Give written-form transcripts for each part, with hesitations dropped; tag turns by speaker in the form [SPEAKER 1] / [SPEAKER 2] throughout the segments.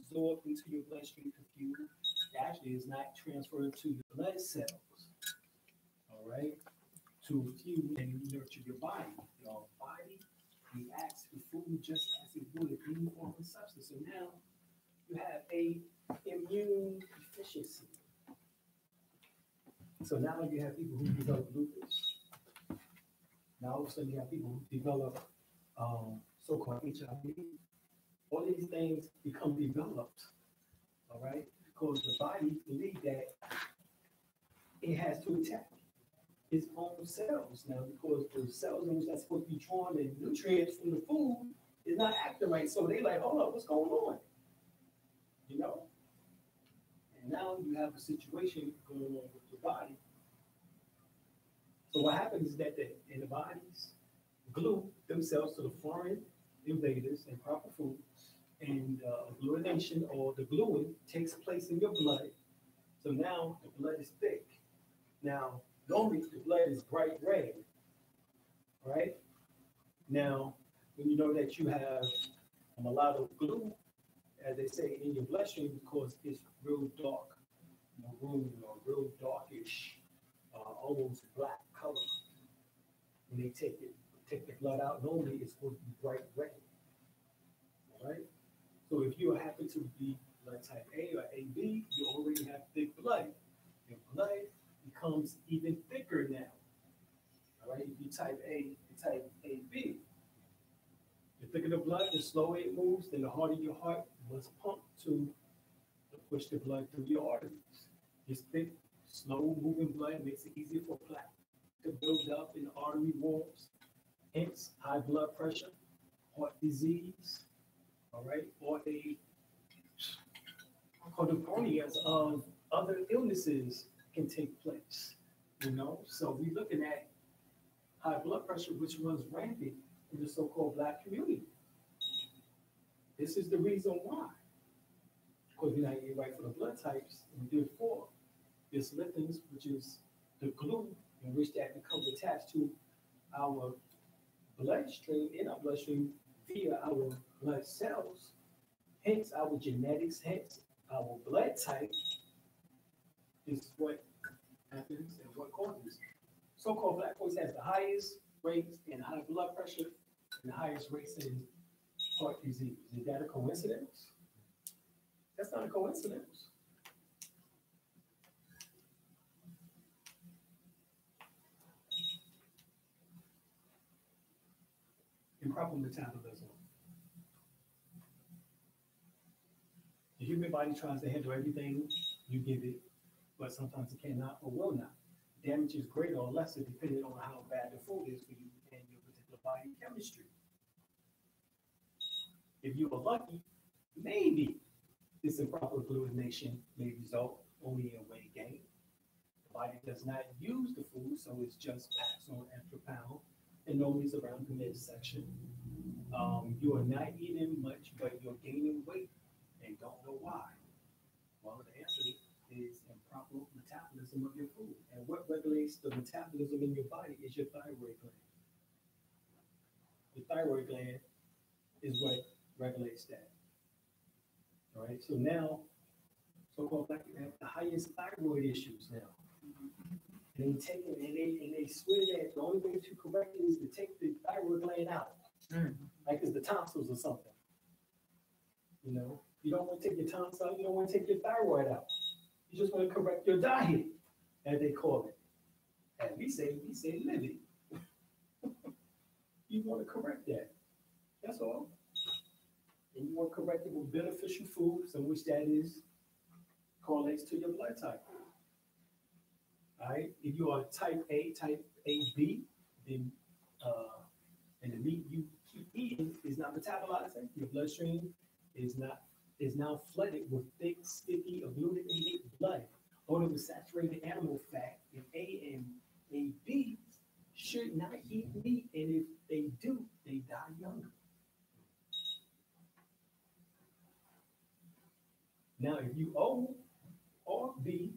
[SPEAKER 1] absorbed into your bloodstream confused. Actually, it's not transferred to your blood cells. All right, to fuel and nurture your body. Your body reacts to food just as it would any form of substance. So now you have a immune deficiency. So now you have people who develop lupus. Now all of a sudden you have people who develop so-called HIV. All these things become developed, all right, because the body believes that it has to attack its own cells now, because the cells in which that's supposed to be drawing the nutrients from the food is not acting right. So they like, hold up, what's going on? You know? And now you have a situation going on with your body. So what happens is that the antibodies glue themselves to the foreign invaders and proper food, and glutination or the gluing takes place in your blood. So now the blood is thick. Now, normally the blood is bright red, right? Now, when you know that you have a lot of glue, as they say, in your bloodstream, because it's real dark, maroon or real darkish, almost black color. When they take the blood out, normally it's going to be bright red. All right? So if you happen to be blood type A or AB, you already have thick blood. Your blood becomes even thicker now. All right? If you type A and type AB, the thicker the blood, the slower it moves, then the harder your heart must pump to push the blood through your arteries. This thick, slow moving blood makes it easier for plaque to build up in the artery walls, hence high blood pressure, heart disease, all right, or a codeponias of other illnesses can take place, you know. So we're looking at high blood pressure, which runs rampant in the so-called Black community. This is the reason why, because we're not getting right for the blood types, and therefore, this lipins, which is the glue in which that becomes attached to our bloodstream, in our bloodstream, via our blood cells, hence our genetics, hence our blood type, is what happens and what causes. So-called Black folks has the highest rates in high blood pressure and the highest rates in heart disease. Is that a coincidence? That's not a coincidence. Improper metabolism. The human body tries to handle everything you give it, but sometimes it cannot or will not. Damage is greater or lesser depending on how bad the food is for you and your particular body chemistry. If you are lucky, maybe this improper glutination may result only in weight gain. The body does not use the food, so it's just packs on extra pound, and normally it's around the midsection. You are not eating much, but you're gaining weight and don't know why. Well, the answer is improper metabolism of your food. And what regulates the metabolism in your body is your thyroid gland. The thyroid gland is what regulates that. All right, so now, so-called Black people have the highest thyroid issues now. And they swear that the only way to correct it is to take the thyroid gland out. Like it's the tonsils or something. You know, you don't want to take your tonsils out, you don't want to take your thyroid out. You just want to correct your diet, as they call it. And we say living. You want to correct that. That's all. And you want to correct it with beneficial foods, in which that is correlates to your blood type. All right. If you are type A, type AB, then and the meat you keep eating is not metabolizing. Your bloodstream is now flooded with thick, sticky, agglutinated blood. Oversaturated animal fat. And A and AB should not eat meat, and if they do, they die younger. Now, if you O or B,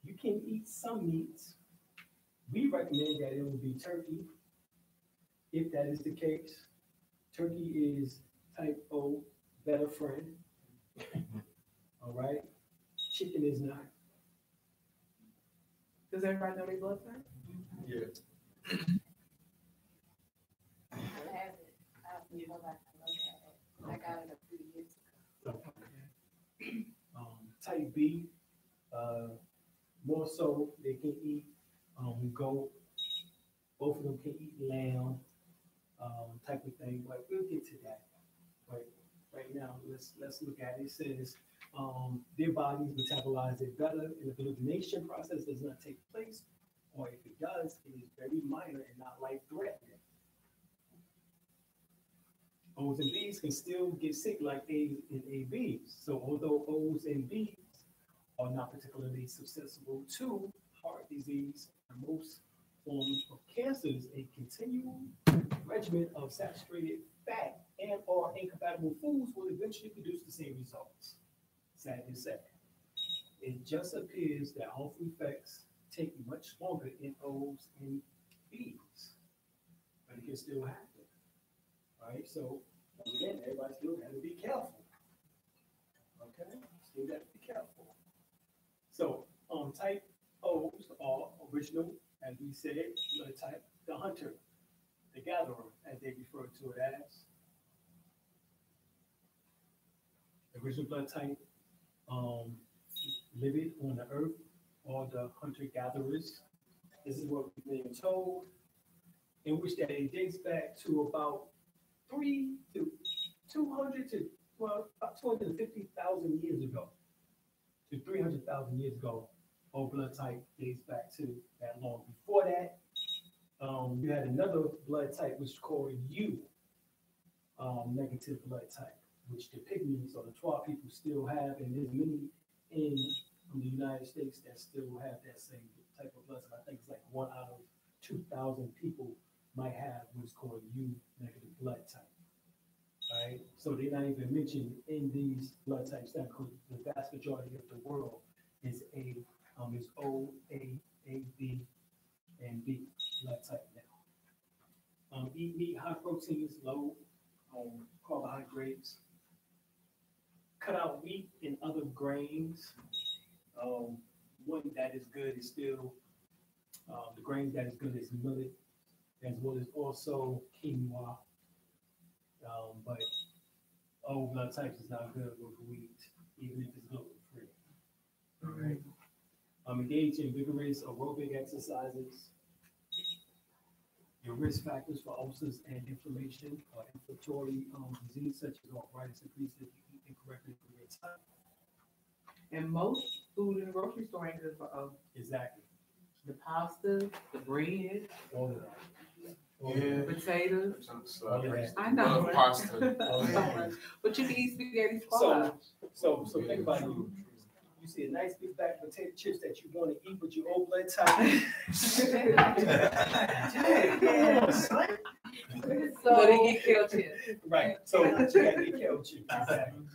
[SPEAKER 1] you can eat some meats. We recommend that it will be turkey. If that is the case, turkey is type O, better friend. All right, chicken is not.
[SPEAKER 2] Does everybody know their blood type?
[SPEAKER 3] Yeah.
[SPEAKER 4] I have it. I have to go back and look at it. I got it a few years ago.
[SPEAKER 1] Type B, more so they can eat goat. Both of them can eat lamb, type of thing. But we'll get to that. Right now, let's look at it. It says their bodies metabolize it better, and the glutination process does not take place, or if it does, it is very minor and not life-threatening. O's and B's can still get sick like A's and ABs. So although O's and B's are not particularly susceptible to heart disease and most forms of cancers, a continual regimen of saturated fat and or incompatible foods will eventually produce the same results. Sad to say. It just appears that harmful effects take much longer in O's and B's, but it can still happen. Right, so again, everybody still got to be careful. Okay, still got to be careful. So, type O's are original, as we said, blood type, the hunter, the gatherer, as they refer to it as. The original blood type, living on the earth, or the hunter-gatherers. This is what we've been told, in which that it dates back to about 250,000 years ago, to 300,000 years ago. Old blood type dates back to that long. Before that, you had another blood type which is called U, negative blood type, which the pygmies or the Twa people still have, and there's many in the United States that still have that same type of blood type. I think it's like 1 out of 2,000 people might have what's called U negative blood type. Right? So they're not even mentioned in these blood types that the vast majority of the world is is O, A, B, and B blood type now. Eat meat, high proteins, low carbohydrates. Cut out wheat and other grains. One that is good is still the grain that is good is millet, as well as also quinoa. But all blood types is not good with wheat, even if it's gluten free. All right. Engage in vigorous aerobic exercises. Your risk factors for ulcers and inflammation or inflammatory disease such as arthritis increase if you eat incorrectly for your time.
[SPEAKER 2] And most food in the grocery store ain't good for us.
[SPEAKER 1] Exactly.
[SPEAKER 2] The pasta, the bread,
[SPEAKER 1] All of that.
[SPEAKER 2] the potatoes.
[SPEAKER 1] Yeah.
[SPEAKER 2] I know.
[SPEAKER 3] Love pasta.
[SPEAKER 2] But you can eat spaghetti squash.
[SPEAKER 1] So think about it. You see a nice big bag of potato chips that you want to eat with your old blood type.
[SPEAKER 2] So they get killed too.
[SPEAKER 1] Right. So you got to get kale chips. Exactly.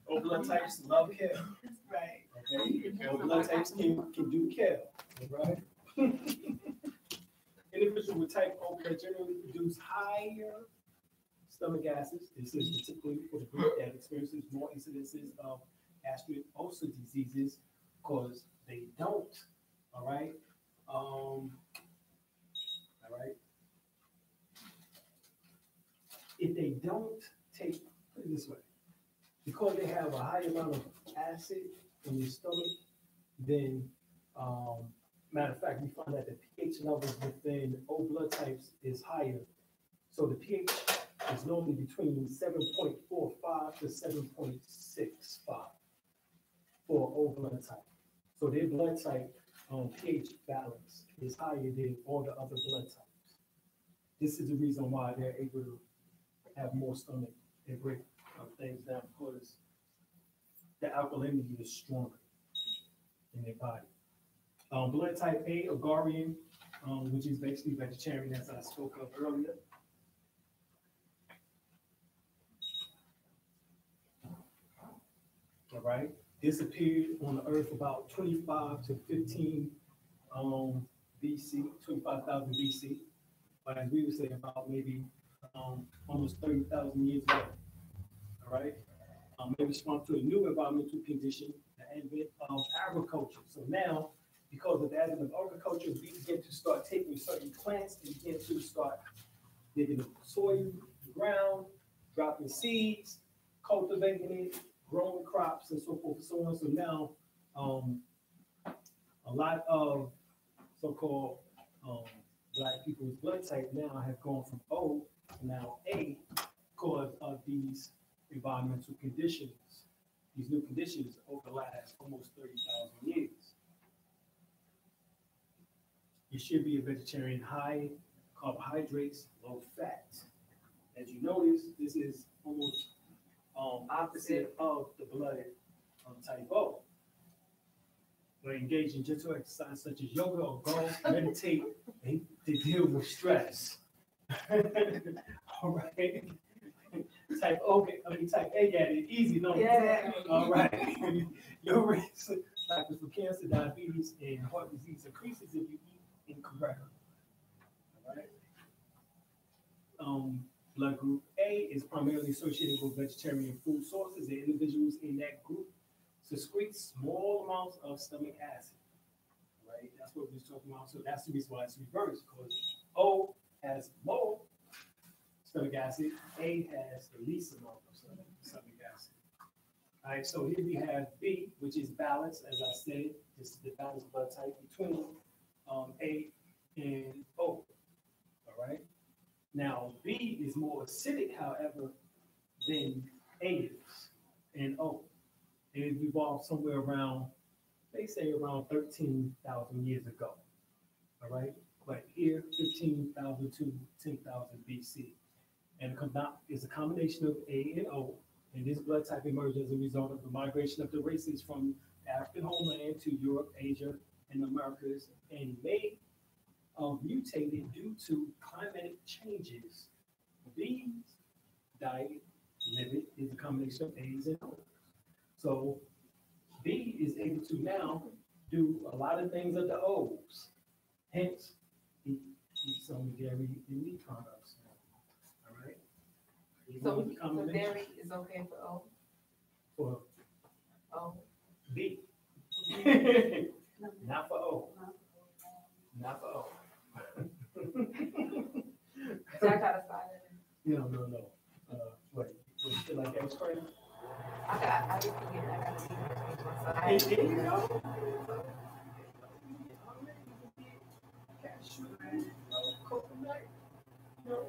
[SPEAKER 1] Old blood types love kale.
[SPEAKER 4] Right.
[SPEAKER 1] Okay. Old blood types can do kale. Right. Individuals with type O blood generally produce higher stomach acids. This is particularly for the group that experiences more incidences of gastric ulcer diseases, because they don't. All right. All right. If they don't take, put it this way, because they have a high amount of acid in your stomach, then matter of fact, we find that the pH levels within O blood types is higher. So the pH is normally between 7.45 to 7.65 for O blood type. So their blood type pH balance is higher than all the other blood types. This is the reason why they're able to have more stomach and break things down, because the alkalinity is stronger in their body. Blood type A, Agarian, which is basically vegetarian, as I spoke of earlier. All right. This appeared on the earth about 25 to 15 BC, 25,000 BC. But as we would say, about maybe almost 30,000 years ago. All right. may respond to a new environmental condition, the advent of agriculture. So now, because of the advent of agriculture, we begin to start taking certain plants and begin to start digging the soil, the ground, dropping seeds, cultivating it, growing crops, and so forth and so on. So now, a lot of so-called Black people's blood type now have gone from O to now A because of these environmental conditions, these new conditions over the last almost 30,000 years. You should be a vegetarian, high carbohydrates, low fat. As you notice, this is almost opposite of the blood type O. Or engage in gentle exercise such as yoga or golf, meditate, and to deal with stress. All right. Type A got it easy, no?
[SPEAKER 2] Yeah.
[SPEAKER 1] All right. Your risk factors for cancer, diabetes, and heart disease increases if you eat incorrectly. All right. Blood group A is primarily associated with vegetarian food sources, and individuals in that group secrete small amounts of stomach acid. Right? That's what we're talking about. So that's the reason why it's reversed, because O has more stomach acid, A has the least amount of stomach acid. All right, so here we have B, which is balance, as I said. This is the balanced blood type between A and O. All right. Now, B is more acidic, however, than A is and O. And it evolved somewhere around, they say around 13,000 years ago. All right. But here, 15,000 to 10,000 BC. And is a combination of A and O. And this blood type emerged as a result of the migration of the races from the African homeland to Europe, Asia, and the Americas, and may mutated due to climatic changes. B's diet limit is a combination of A's and O's. So B is able to now do a lot of things of the O's. Hence, eat some dairy and meat products. All right.
[SPEAKER 4] So dairy is okay for O?
[SPEAKER 1] For
[SPEAKER 4] O.
[SPEAKER 1] B. Not for O. Not for O.
[SPEAKER 4] So I gotta start it.
[SPEAKER 1] No. What you feel like ice cream?
[SPEAKER 4] I used to get that. I gotta see it.
[SPEAKER 1] And you know, cashew, coconut, you know,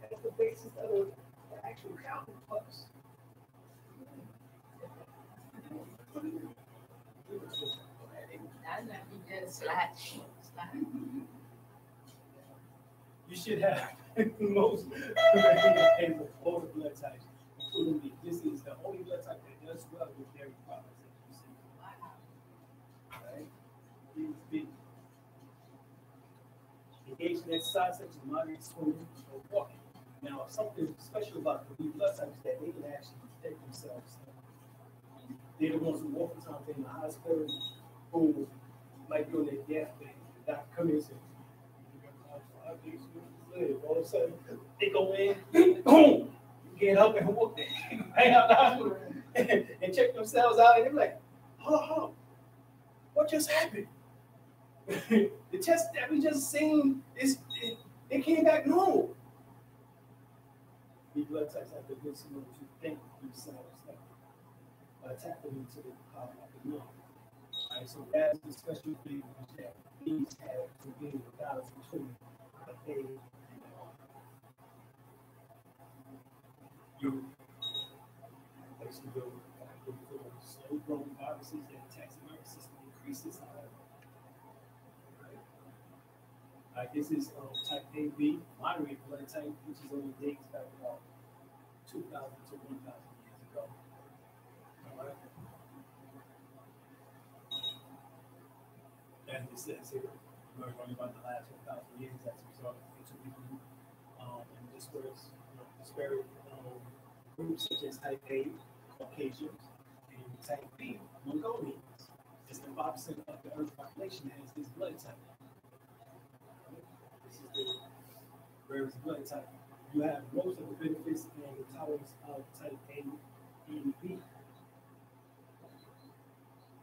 [SPEAKER 1] as the basis of the actual counting plus.
[SPEAKER 4] I know you just slide.
[SPEAKER 1] You should have most all the blood types, including me. This is the only blood type that does well with dairy products that you see. Wow. Right? It's big. Engage in exercise such as moderate swimming or walking. Now, something special about the blood types that they can actually protect themselves. They're the ones who oftentimes in the hospital who might be on their deathbed. The doctor comes in and says, all of a sudden, they go in, boom, get up and walk there, hang out the hospital and check themselves out, and they're like, oh, what just happened? The test that we just seen it came back normal. These blood types have the ability to think themselves by tapping into the power of the mind. All right, so that's the special thing that these have to be the balance between the A and the O. You basically go slow growing viruses that attack the nervous system increases, however. Right? This is type AB, moderate blood type, which is only dates back about 2,000 to 1,000 years ago. All right. And it says here, we're learning about the last 1,000 years as a result of intermediate and disparate groups such as type A, Caucasians, and type B, Mongolians. Less than 5% of the Earth population has this blood type. This is the rarest blood type. You have most of the benefits and the tolerance of type A and B.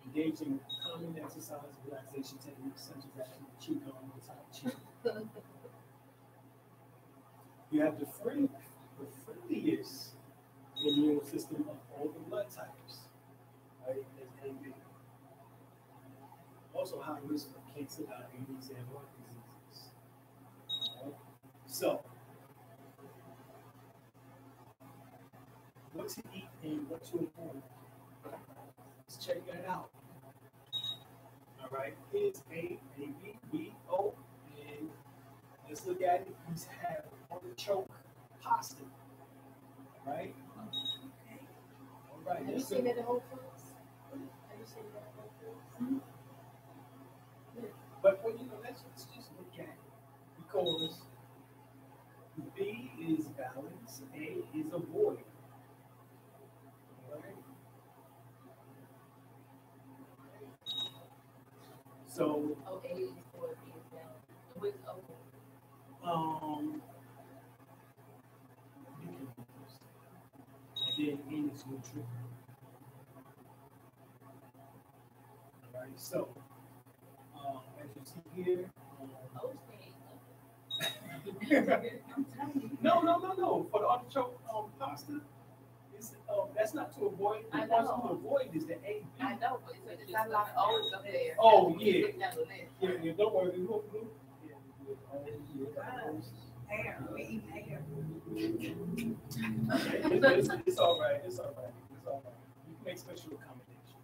[SPEAKER 1] Engage in common exercise relaxation techniques such as acting Qigong or Tai Chi. You have the friendliest immune system of all the blood types, right? As AB. Also high risk of cancer, diabetes, and heart diseases. Right? So, what to eat and what to avoid. Let's check that out. All right, here's A, B, B, O, and let's look at it. Let's have artichoke pasta. All right. All right.
[SPEAKER 4] Have you seen that in Whole Foods? Have you seen that in Whole Foods?
[SPEAKER 1] But let's just look at it because B is balance, A is avoid. All right. So,
[SPEAKER 4] Oh, A is for B is down. With O.
[SPEAKER 1] And then N is neutral. All right. So, as you see here,
[SPEAKER 4] O's
[SPEAKER 1] no. For the artichoke pasta, it's, that's not to avoid.
[SPEAKER 4] I
[SPEAKER 1] The one
[SPEAKER 4] know.
[SPEAKER 1] to avoid is the A.
[SPEAKER 4] I know, but it's not like O's up there.
[SPEAKER 1] Oh, yeah.
[SPEAKER 4] Looking at the list.
[SPEAKER 1] Yeah, don't worry. We won't do.
[SPEAKER 2] Air, we eat air.
[SPEAKER 1] It's all right. It's all right. It's all right. You can make special accommodations.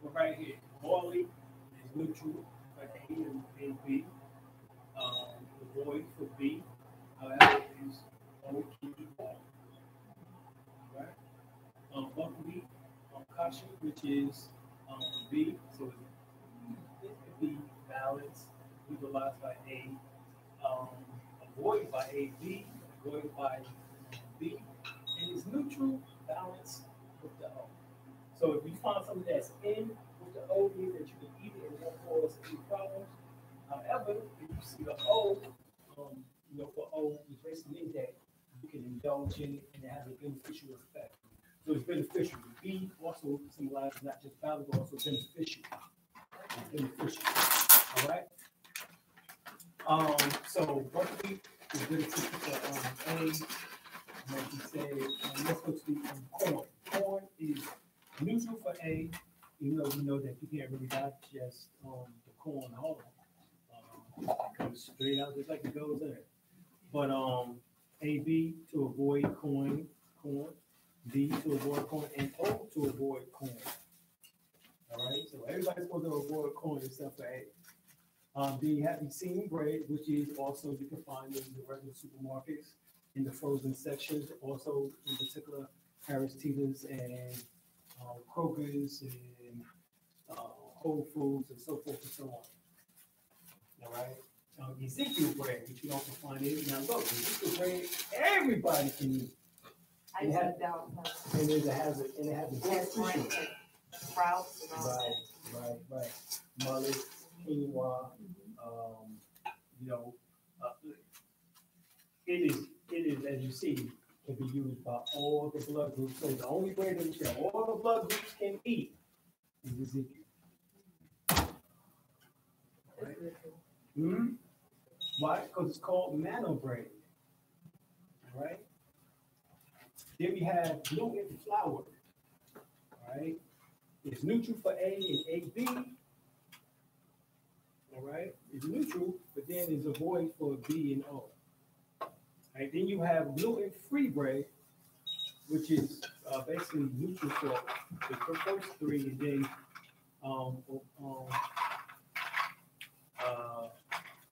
[SPEAKER 1] But right here, barley is neutral for A and B. The void for B, however, is O key O. Right? Buckwheat, kasha, which is B, so it could be balanced, utilized by A, avoided by A, B, avoided by B, and it's neutral, balanced with the O. So if you find something that's in with the O, means that you can eat it and it won't cause any problems. However, if you see the O, for O is basically that you can indulge in it and it has a beneficial effect. So it's beneficial. The B also symbolizes not just value, but also beneficial. It's beneficial. All right. So buckwheat is beneficial for A. Like you said, let's go to the corn. Corn is neutral for A, even though we know that you can't really digest the corn whole. It comes straight out just like it goes in. But AB to avoid corn, B to avoid corn, and O to avoid corn. All right, so everybody's supposed to avoid corn except for A. B, happy seen bread, which is also you can find in the regular supermarkets in the frozen sections, also in particular Harris Teeter's and Kroger's and Whole Foods and so forth and so on. All right. Ezekiel bread, which you don't find it. Now look, Ezekiel bread, everybody can eat.
[SPEAKER 2] I used to doubt.
[SPEAKER 1] And it has a
[SPEAKER 2] Yes, right. Sprouts and all that.
[SPEAKER 1] Right. Mullet, quinoa, it is, as you see, can be used by all the blood groups. So the only bread that all the blood groups can eat is Ezekiel. Right? Mm-hmm. Why? Because it's called manna bread. All right. Then we have gluten flour. All right. It's neutral for A and AB. All right. It's neutral, but then it's a void for B and O. All right. Then you have gluten-free bread, which is basically neutral for the first three, and then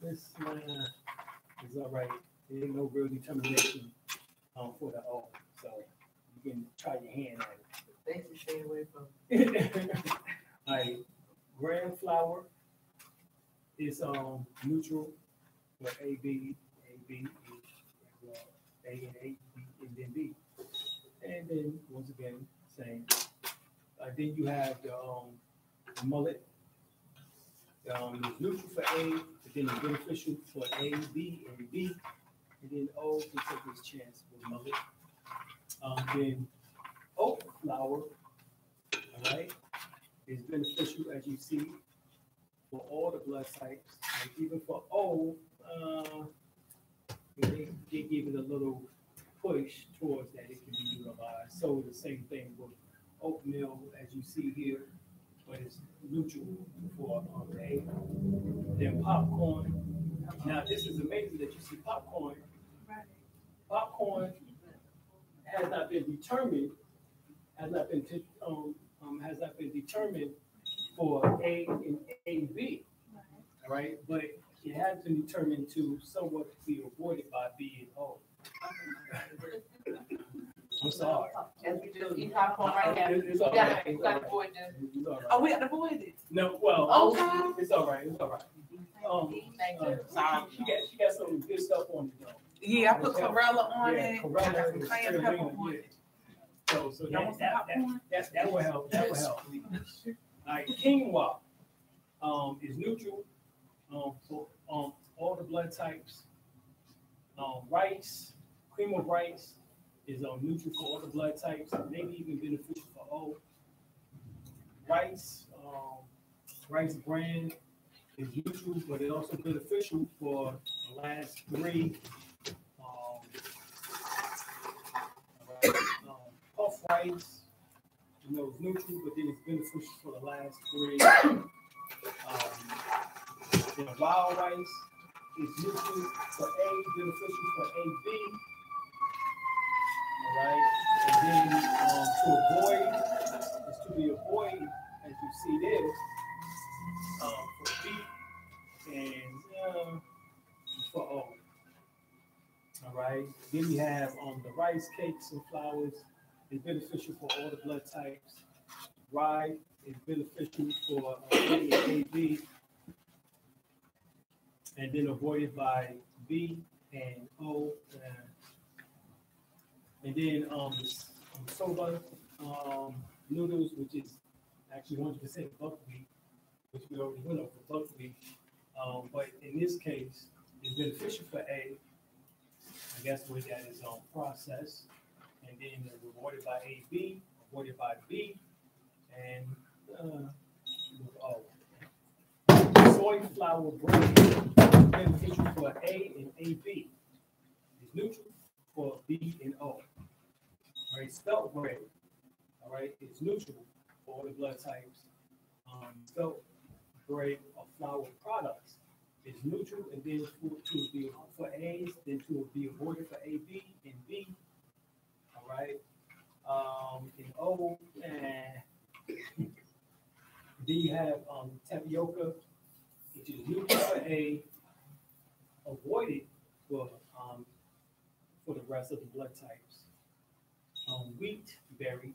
[SPEAKER 1] this is all right. There ain't no real determination for the O, so you can try your hand at it.
[SPEAKER 2] They should stay away from it.
[SPEAKER 1] All right, gram flour is neutral for AB, A and A, B, and then B. And then once again, same. Then you have the mullet. It's neutral for A, but then it's beneficial for A, B, and B. And then O can take his chance with mullet. Then oat flour, all right, is beneficial as you see for all the blood types, and even for O, they give it a little push towards that it can be utilized. So the same thing with oatmeal, as you see here, but it's neutral for A. Then popcorn. Now this is amazing that you see popcorn. Popcorn has not been determined, has not been determined for A and AB. All right, but it has been determined to somewhat be avoided by B and O. I'm sorry.
[SPEAKER 2] As we just eat popcorn right now.
[SPEAKER 1] It's all right.
[SPEAKER 2] We got to avoid this.
[SPEAKER 1] It's all right.
[SPEAKER 2] Oh, we got to avoid it.
[SPEAKER 1] No, well,
[SPEAKER 2] Okay.
[SPEAKER 1] it's all right. It's all right.
[SPEAKER 2] Sorry.
[SPEAKER 1] She got some good stuff on it though.
[SPEAKER 2] Yeah, I put Corella on
[SPEAKER 1] Yeah,
[SPEAKER 2] it. I
[SPEAKER 1] Corella
[SPEAKER 2] got some
[SPEAKER 1] is
[SPEAKER 2] cayenne
[SPEAKER 1] still
[SPEAKER 2] pepper
[SPEAKER 1] in
[SPEAKER 2] on
[SPEAKER 1] it,
[SPEAKER 2] it.
[SPEAKER 1] So
[SPEAKER 2] Y'all want some popcorn?
[SPEAKER 1] that will help. That will help. All right, quinoa is neutral for all the blood types. Rice, cream of rice is neutral for all the blood types, maybe even beneficial for O. Rice, rice bran is neutral, but it's also beneficial for the last three. Puff rice, you know, it's neutral, but then it's beneficial for the last three. Then wild rice is neutral for A, beneficial for AB. All right, and then to be avoided, as you see this, for B and for O. All right, then we have the rice cakes and flours is beneficial for all the blood types. Rye is beneficial for A and AB, and then avoided by B and O. And then soba noodles, which is actually 100% buckwheat, which we already went over buckwheat. But in this case, it's beneficial for A. I guess the way that is processed, and then they're avoided by AB, avoided by B, and soy flour bread is beneficial for A and AB. It's neutral for B and O. All right, spelt bread, all right, it's neutral for all the blood types. Spelt bread or flour products is neutral, and then to be for A's, then to be avoided for AB and B. All right, in O, then you have tapioca, which is neutral for A, avoided for the rest of the blood types. Wheat berry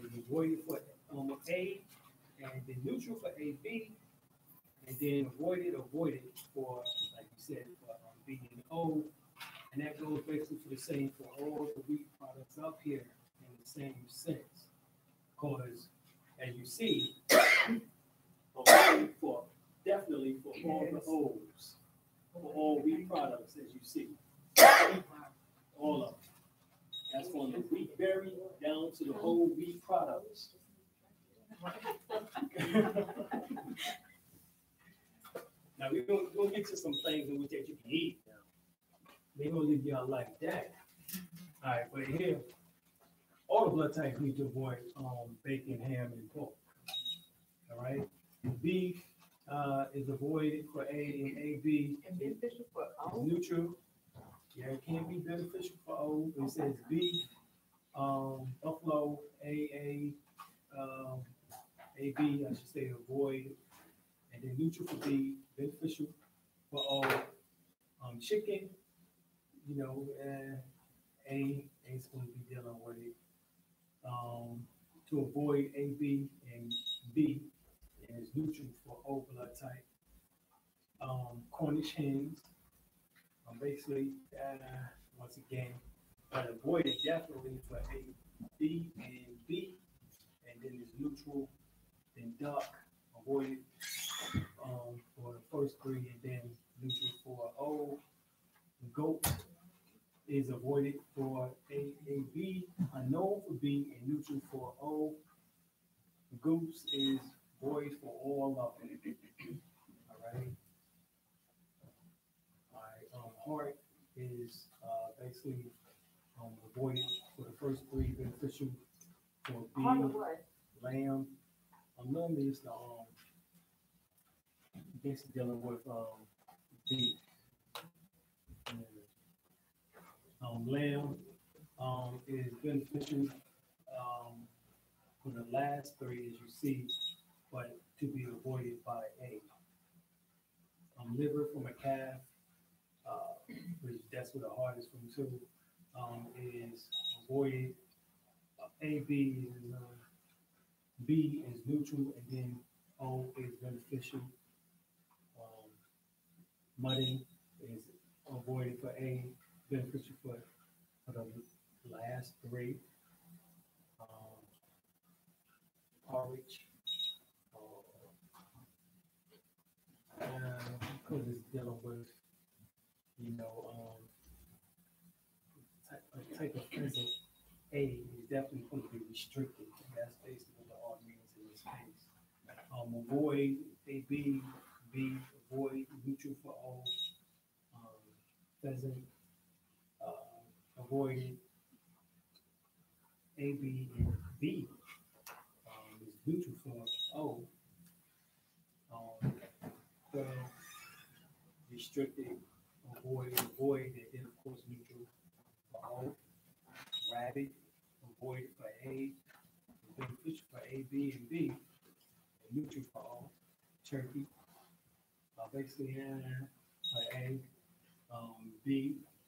[SPEAKER 1] is avoided for A, and then neutral for AB, and then avoided for, like you said, for B and O, and that goes basically for the same for all the wheat products up here in the same sense. Because as you see, definitely for all the O's, for all wheat products, as you see, all of them. That's from the wheat berry down to the whole wheat products. Now we're gonna get to some things in which that you can eat. They're gonna leave y'all like that. All right, but here, all the blood types need to avoid bacon, ham, and pork. All right, beef is avoided for A and AB.
[SPEAKER 2] And beneficial for
[SPEAKER 1] It's
[SPEAKER 2] O.
[SPEAKER 1] neutral. Yeah, it can be beneficial for O. It says beef, buffalo, AB, I should say avoid, and then neutral for B, beneficial for O. Chicken, you know, A ain't supposed to be dealing with it. To avoid AB and B, and it's neutral for O blood type. Cornish hens, basically, once again, but avoid it definitely for A, B, and B, and then it's neutral, then duck, avoid it for the first three, and then neutral for O, goat, is avoided for AAB, unknown for B, and neutral for O. Goose is void for all of them. All right. All right. Heart is basically avoided for the first three, beneficial for B.
[SPEAKER 4] Part of what?
[SPEAKER 1] Lamb. Normally it's the basically dealing with B. Lamb is beneficial for the last three, as you see, but to be avoided by A. Liver from a calf, which that's where the heart is from too, is avoided. AB is B is neutral, and then O is beneficial. Mudding is avoided for A, beneficial for the last three. Porridge, because it's dealing with, type of physics. A is definitely going to be restricted. That's basically what the R means in this case. Avoid AB, B, avoid, neutral for O. Pheasant, avoided. AB and B is neutral for O. 12, restricted, avoid, and then of course neutral for O. Rabbit, avoid for A, beneficial for A, B, and B, and neutral for O. Turkey, basically for A, B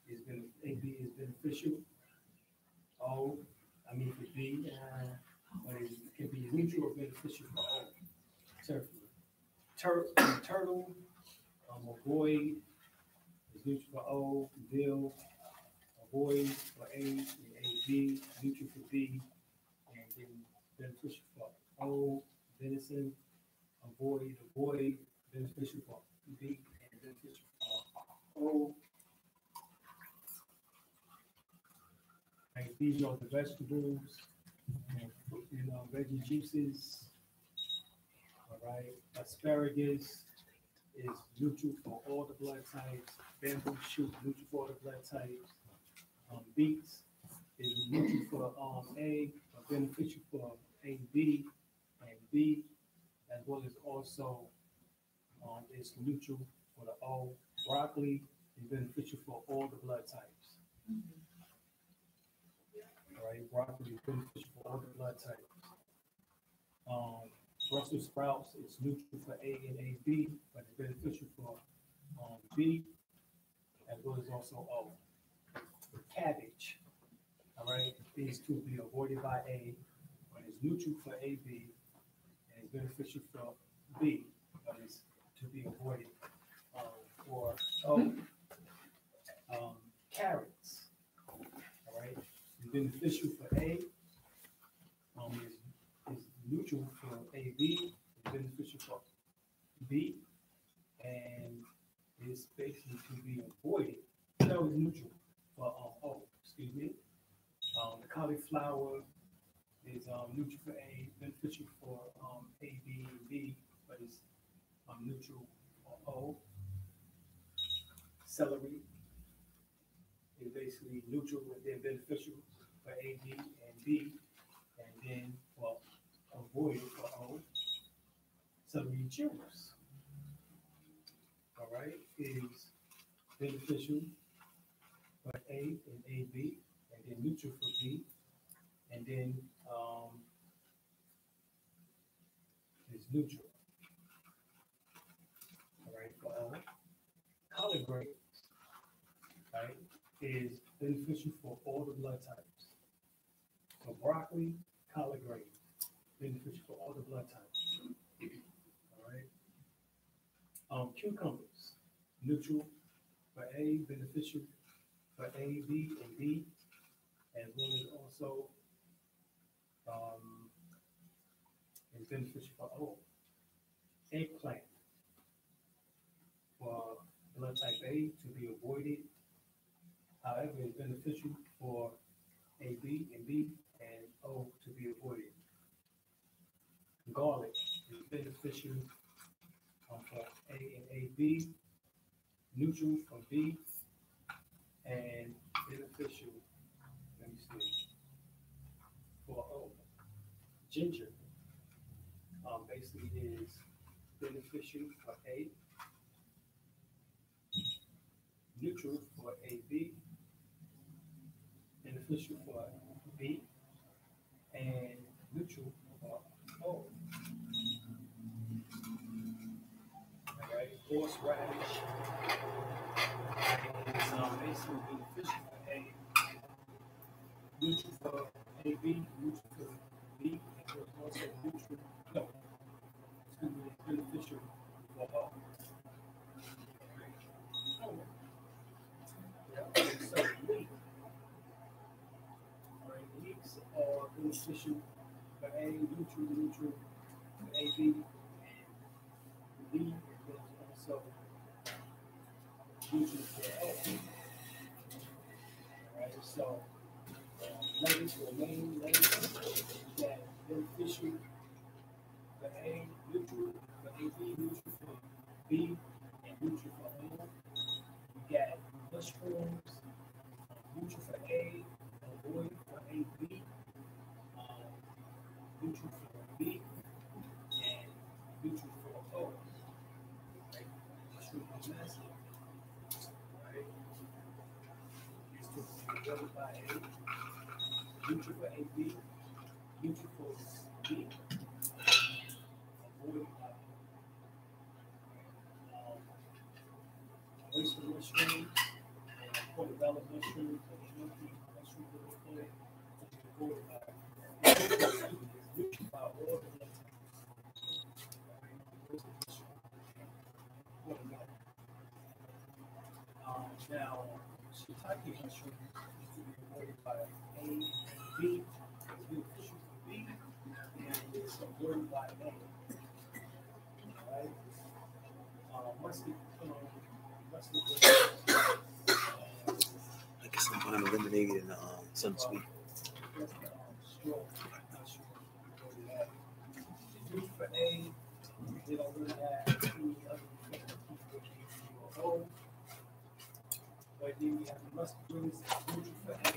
[SPEAKER 1] is AB is beneficial. O, for B, but it can be neutral or beneficial for O. Turkey, turtle, avoid is neutral for O. Bill, avoid for A and AB, neutral for B, and then beneficial for O. Venison, avoid, beneficial for B, and beneficial for O. Right, these are the vegetables, veggie juices. All right, asparagus is neutral for all the blood types. Bamboo shoot, neutral for all the blood types. Beets is neutral for A, but beneficial for A, B, and B, as well as also is neutral for the O. Broccoli is beneficial for all the blood types. All right, broccoli is beneficial for all the blood types. Brussels sprouts is neutral for A and AB, but it's beneficial for B, as well as also O. Cabbage, all right, these two be avoided by A, but it's neutral for AB, and it's beneficial for B, but it's to be avoided for O. Carrots, all right, it's beneficial for A, is neutral for AB, it's beneficial for B, and it's basically to be avoided. So it's neutral for O, excuse me. The cauliflower is neutral for A, beneficial for A, B, and B, but it's neutral for O. Celery is basically neutral and then beneficial for A, B, and B, and then avoided for O. Celery juice, all right, is beneficial for A and AB, and then neutral for B, and then is neutral, all right, for O. Collard greens, right, is beneficial for all the blood types. So broccoli, collard greens, beneficial for all the blood types. All right. Cucumbers, neutral for A, beneficial for A, B, and B, as well as also is beneficial for O. Eggplant for blood type A to be avoided. However, it's beneficial for AB and B and O to be avoided. Garlic is beneficial for A and AB, neutral for B, and beneficial, let me see, for O. Ginger basically is beneficial for A, neutral for AB, beneficial for B, and neutral for O. All right, horseradish is basically beneficial for A, neutral for AB, neutral for B, and also neutral, no, excuse me, it's beneficial for O. Yeah, so leek, all right, leeks are beneficial for A, neutral for AB, and B is also neutral for O. All right, so lettuce or main lettuce that beneficial for A, neutral for AB, neutral for B, and neutral for O. You got mushrooms, neutral for A, avoid for AB, neutral for B, and neutral for O. Right? Mushroom is massive. Right? It's to be avoided by A, neutral for AB, neutral for B, avoided by oyster mushrooms, portobello mushrooms, or smoky mushroom with avoided by neutral by all the other now, shiitake mushroom is to be avoided by A and B. It's beneficial for B, and it's avoided by A. Right? Mustard,
[SPEAKER 5] I guess I'm buying eliminated and some sweet.
[SPEAKER 1] that's the straw. Not sure what it has. Neutral for A, they don't really have any other effect for O. But then we have the mustard greens, neutral for A,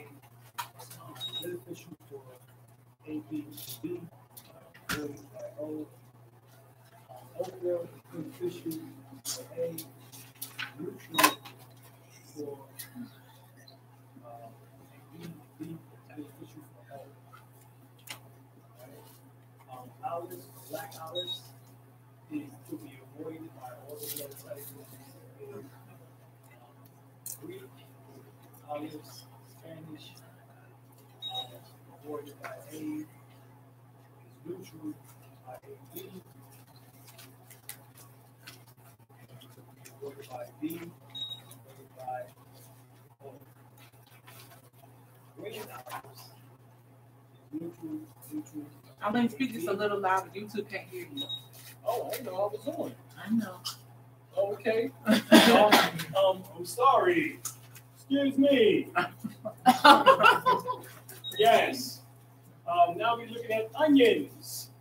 [SPEAKER 1] beneficial for A, B, B, avoided by O. Okra is beneficial for A, neutral for B, B, beneficial for O. Right? Olives, black olives, is to be avoided by all the other types of Greek olives, Spanish olives, avoided by A, is neutral by AB, avoided by B, avoided by O. Green olives is neutral.
[SPEAKER 2] I mean, speak just a little louder. You two can't hear you.
[SPEAKER 1] Oh, I know, I was on.
[SPEAKER 2] I know.
[SPEAKER 1] Oh, okay. I'm sorry. Excuse me. Yes. Now we're looking at onions.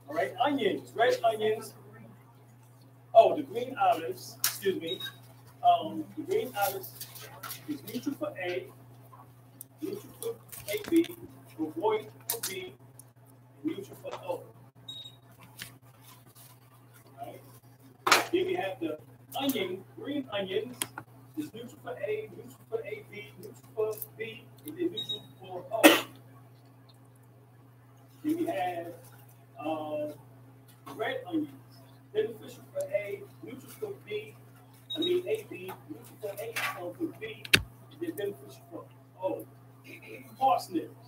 [SPEAKER 1] All right, onions, red onions. Oh, the green olives, excuse me. The green olives is neutral for A, neutral for AB, avoid for B, and neutral for O. Right? Then we have the onion, green onions is neutral for A, neutral for AB, neutral for B, and then neutral for O. Then we have red onions, beneficial for A, neutral for B, AB, neutral for A, for B, and then beneficial for O. Parsnips,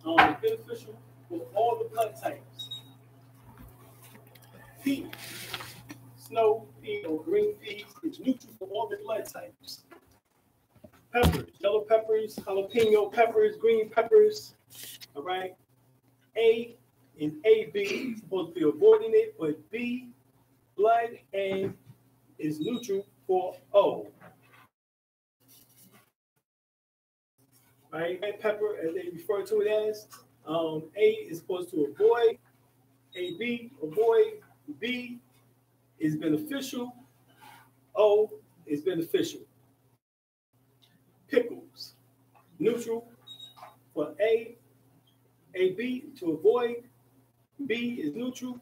[SPEAKER 1] beneficial for all the blood types. Peas, snow pea or green peas is neutral for all the blood types. Peppers, yellow peppers, jalapeno peppers, green peppers. All right. A and AB supposed to be avoiding it, but B, blood, and is neutral for O. right? Red pepper, as they refer to it as. A is supposed to avoid. AB, avoid. B is beneficial. O is beneficial. Pickles, neutral for A. AB to avoid. B is neutral.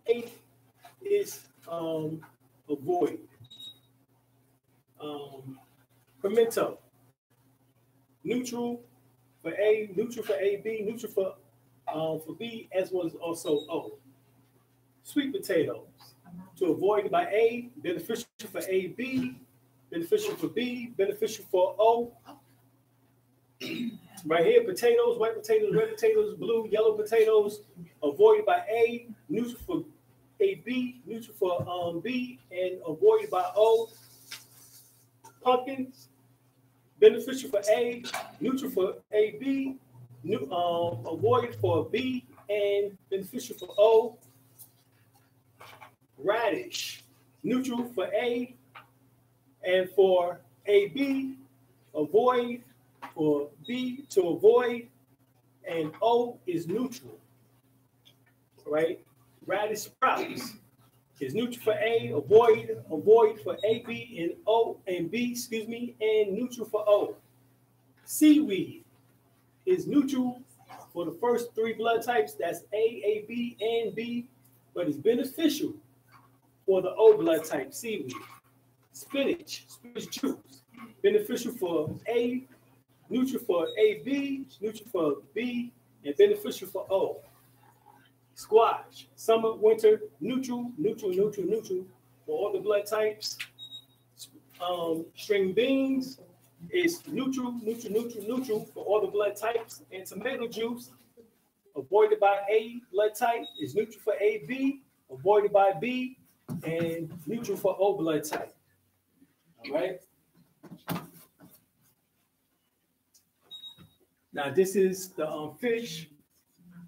[SPEAKER 1] A is avoid. Pimento, neutral for A, neutral for AB, neutral for B, as well as also O. Sweet potatoes, to avoid by A, beneficial for AB, beneficial for B, beneficial for O. Right here, potatoes, white potatoes, red potatoes, blue, yellow potatoes, avoided by A, neutral for AB, neutral for B, and avoided by O. Pumpkins, beneficial for A, neutral for AB, avoided for B, and beneficial for O. Radish, neutral for A, and for AB, avoid for B to avoid, and O is neutral, right? Radish sprouts is neutral for A, avoid for AB and O and B, and neutral for O. Seaweed is neutral for the first three blood types, that's A, AB, and B, but it's beneficial for the O blood type, seaweed. Spinach juice, beneficial for A, neutral for AB, neutral for B, and beneficial for O. Squash, summer, winter, neutral for all the blood types. String beans is neutral for all the blood types. And tomato juice, avoided by A blood type, is neutral for AB, avoided by B, and neutral for O blood type. All right. Now this is the fish,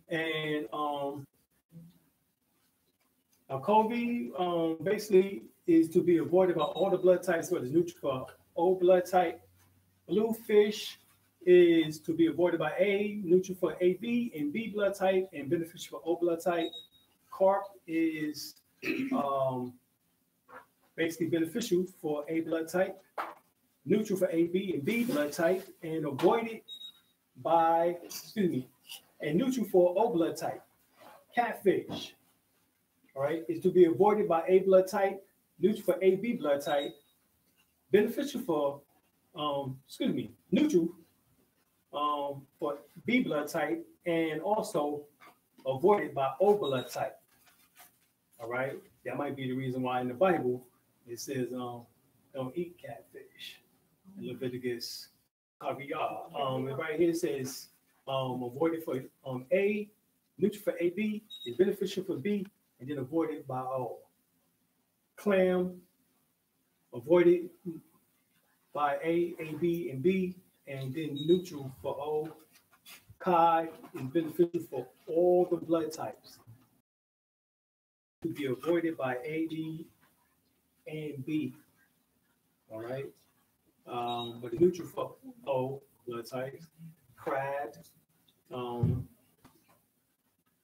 [SPEAKER 1] and COVID basically is to be avoided by all the blood types, but it's neutral for O blood type. Bluefish is to be avoided by A, neutral for AB and B blood type, and beneficial for O blood type. Carp is basically beneficial for A blood type, neutral for AB and B blood type, and avoided by, and neutral for O blood type. Catfish, all right, is to be avoided by A blood type, neutral for AB blood type, beneficial for, neutral for B blood type, and also avoided by O blood type. All right, that might be the reason why in the Bible it says don't eat catfish. In Leviticus caviar. Right here it says avoided for A, neutral for AB, is beneficial for B, and then avoided by O. Clam, avoided by A, AB, and B, and then neutral for O. Cod is beneficial for all the blood types. To be avoided by A, D, and B. All right. But it's neutral for O blood types. Crab,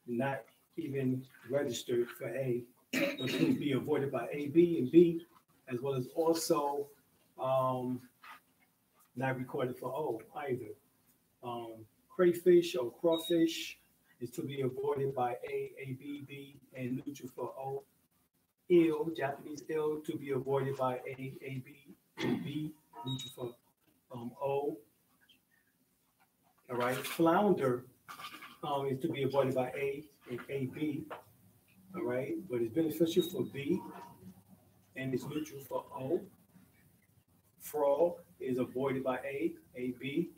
[SPEAKER 1] not even registered for A, but to be avoided by A, B, and B, as well as also not recorded for O either. Crayfish or crawfish is to be avoided by A, B, B, and neutral for O. Eel, Japanese eel, to be avoided by A, B, and B, neutral for O. All right. Flounder is to be avoided by A and AB. All right. But it's beneficial for B and it's neutral for O. Frog is avoided by A, B,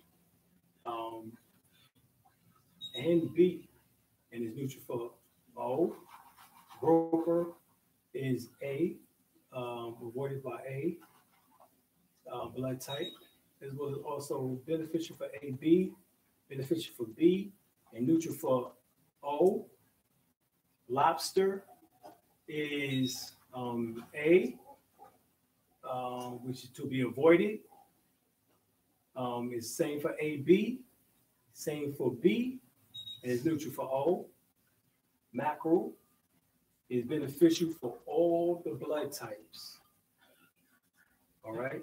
[SPEAKER 1] and B, and is neutral for O. Grouper is A, avoided by A, blood type, as well as also beneficial for AB, beneficial for B, and neutral for O. Lobster is A, which is to be avoided. It's same for AB, Same for B, and it's neutral for O. Mackerel is beneficial for all the blood types. All right.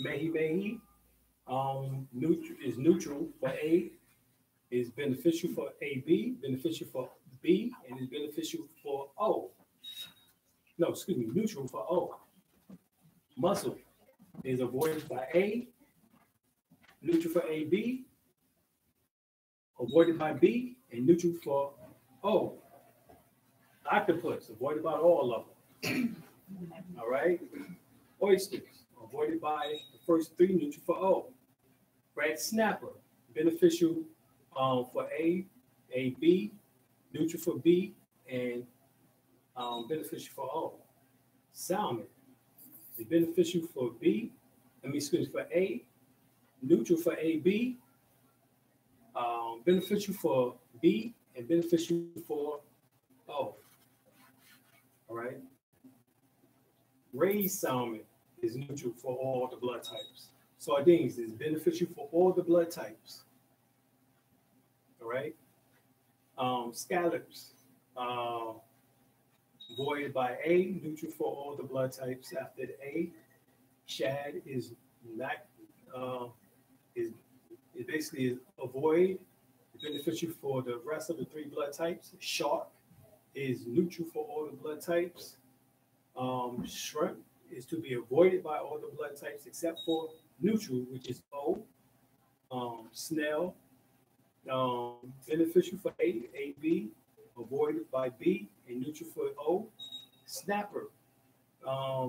[SPEAKER 1] Mahi is neutral for A, is beneficial for AB, beneficial for B, and is beneficial for O. No, excuse me, neutral for O. Mussel is avoided by A, neutral for AB, avoided by B, and neutral for O. Octopus, avoided by all of them. All right. Oysters, avoided by the first three, neutral for O. Red snapper, beneficial for A, AB, neutral for B, and beneficial for O. Salmon is beneficial for for A, neutral for AB, beneficial for B, and beneficial for O. All right. Raised salmon is neutral for all the blood types. Sardines is beneficial for all the blood types. All right. Scallops, voided by A, neutral for all the blood types after the A. Shad is not is it basically is avoid, beneficial for the rest of the three blood types. Shark is neutral for all the blood types. Shrimp is to be avoided by all the blood types except for neutral, which is O. Snail, beneficial for A, AB, avoided by B, and neutral for O. Snapper,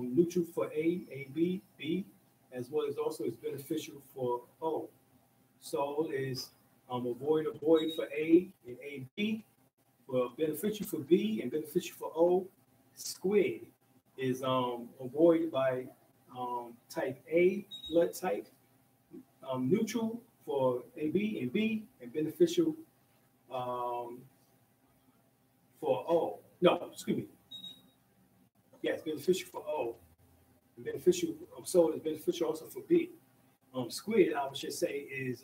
[SPEAKER 1] neutral for A, AB, B, as well as also is beneficial for O. Sole is avoid for A and AB, for beneficial for B and beneficial for O. Squid is avoided by type A blood type, neutral for AB and B, and beneficial for O. No, excuse me. Yes, beneficial for O. Beneficial so is beneficial also for B. Squid, I should say, is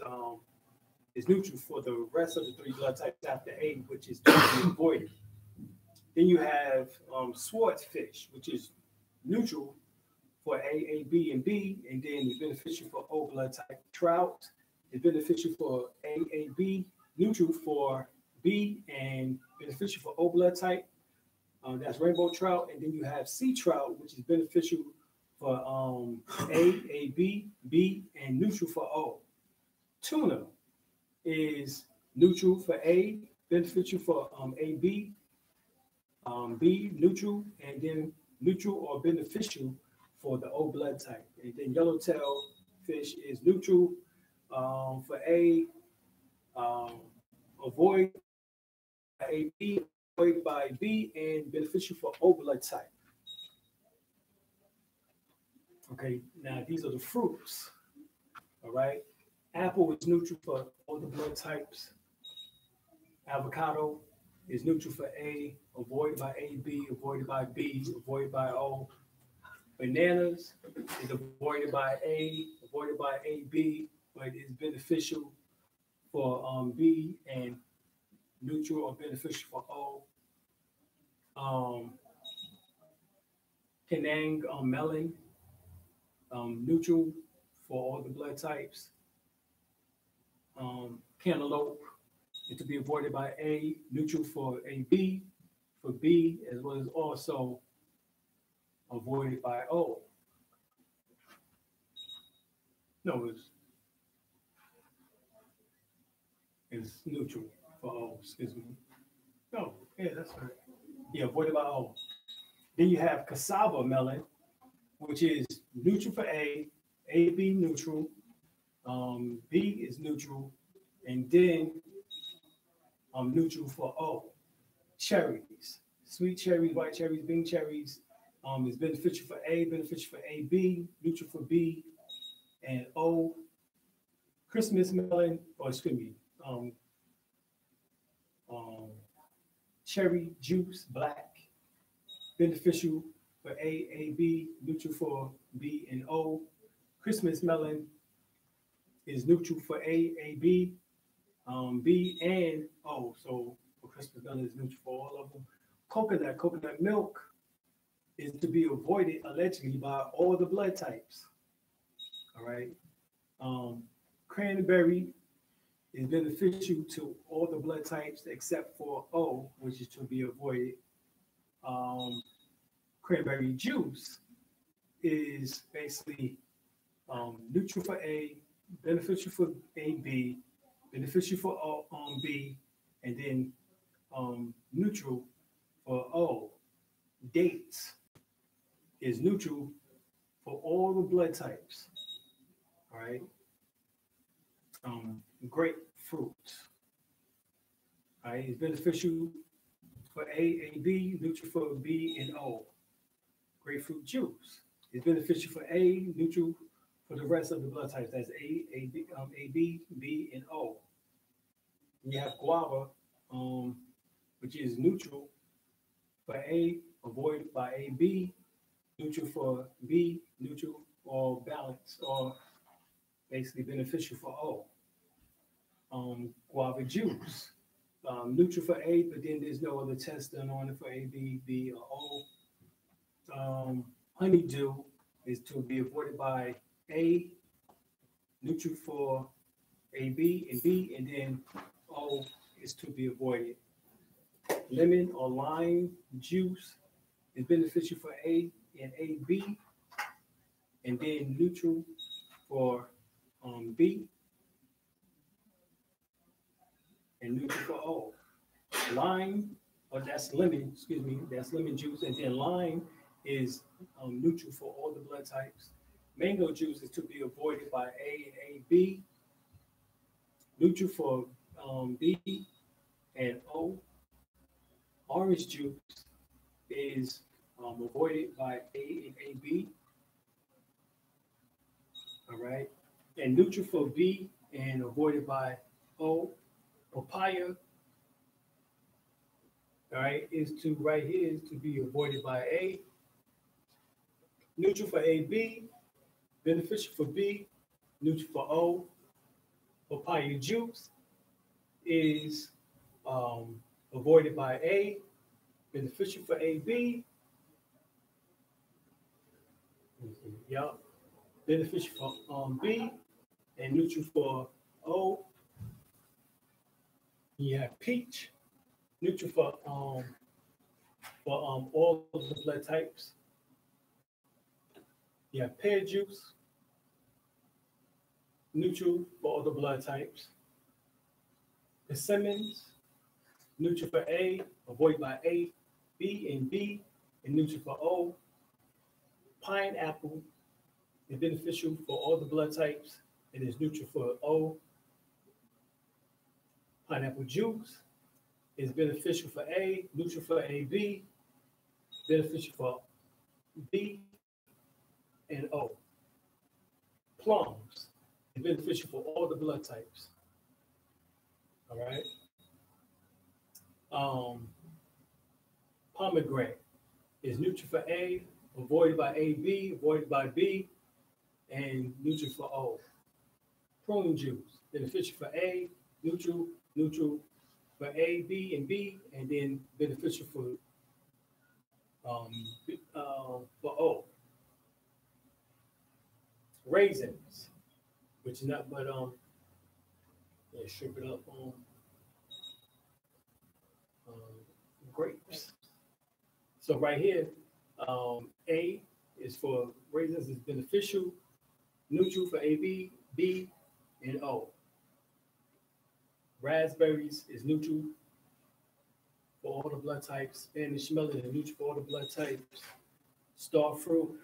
[SPEAKER 1] neutral for the rest of the three blood types after A, which is to be avoided. Then you have swordfish, which is neutral for A, B, and B, and then is beneficial for O blood type. Trout is beneficial for A, B, neutral for B, and beneficial for O blood type. That's rainbow trout. And then you have sea trout, which is beneficial for A, B, B, and neutral for O. Tuna is neutral for A, beneficial for AB, B, neutral, and then neutral or beneficial for the O blood type. And then yellowtail fish is neutral for A, avoid by AB, avoid by B, and beneficial for O blood type. Okay, now these are the fruits. All right. Apple is neutral for all the blood types. Avocado is neutral for A, avoided by AB, avoided by B, avoided by O. Bananas is avoided by A, avoided by AB, but is beneficial for B and neutral or beneficial for O. Penang melon, neutral for all the blood types. Cantaloupe is to be avoided by A, neutral for AB, for B, as well as also avoided by O. No, it's neutral for O, excuse me. No, yeah, that's right. Yeah, avoided by O. Then you have cassava melon, which is neutral for A, AB neutral, B is neutral, and then neutral for O. Cherries, sweet cherries, white cherries, bean cherries, is beneficial for A, beneficial for AB, neutral for B, and O. Christmas melon, or excuse me, cherry juice, black, beneficial for A, AB, neutral for B and O. Christmas melon is neutral for A, AB, B and O. So for Christmas gun is neutral for all of them. Coconut milk is to be avoided allegedly by all the blood types. All right. Um, Cranberry is beneficial to all the blood types except for O, which is to be avoided. Um, Cranberry juice is basically neutral for A, beneficial for AB, beneficial for B, and then neutral for O. Dates is neutral for all the blood types. All right. Grapefruit. All right, is beneficial for A, AB, neutral for B and O. Grapefruit juice is beneficial for A, neutral for the rest of the blood types. That's AB, B, and O. And you have guava, which is neutral for A, avoided by AB, neutral for B, neutral or balanced or basically beneficial for O. Guava juice, neutral for A, but then there's no other test done on it for A, B, or O. Honeydew is to be avoided by A, neutral for AB and B, and then O is to be avoided. Lemon or lime juice is beneficial for A and AB, and then neutral for B and neutral for O. Lime, or that's lemon, excuse me, that's lemon juice, and then lime is neutral for all the blood types. Mango juice is to be avoided by A and AB, neutral for B and O. Orange juice is avoided by A and AB, all right, and neutral for B and avoided by O. Papaya, all right, is to right here is to be avoided by A, neutral for AB, beneficial for B, neutral for O. Papaya juice is avoided by A, beneficial for AB. Yep. Beneficial for B and neutral for O. You have peach, neutral for all of the blood types. You have pear juice, neutral for all the blood types. Persimmons, neutral for A, avoided by A, B, and neutral for O. Pineapple is beneficial for all the blood types and is neutral for O. Pineapple juice is beneficial for A, neutral for AB, beneficial for B and O. Plums is beneficial for all the blood types. All right. Pomegranate is neutral for A, avoided by AB, avoided by B, and neutral for O. Prune juice, beneficial for A, neutral for A, B, and then beneficial for O. Raisins, which is not but shrink it up grapes. So right here, A is for raisins is beneficial, neutral for AB, B, and O. Raspberries is neutral for all the blood types. Spanish melon is neutral for all the blood types. Star fruit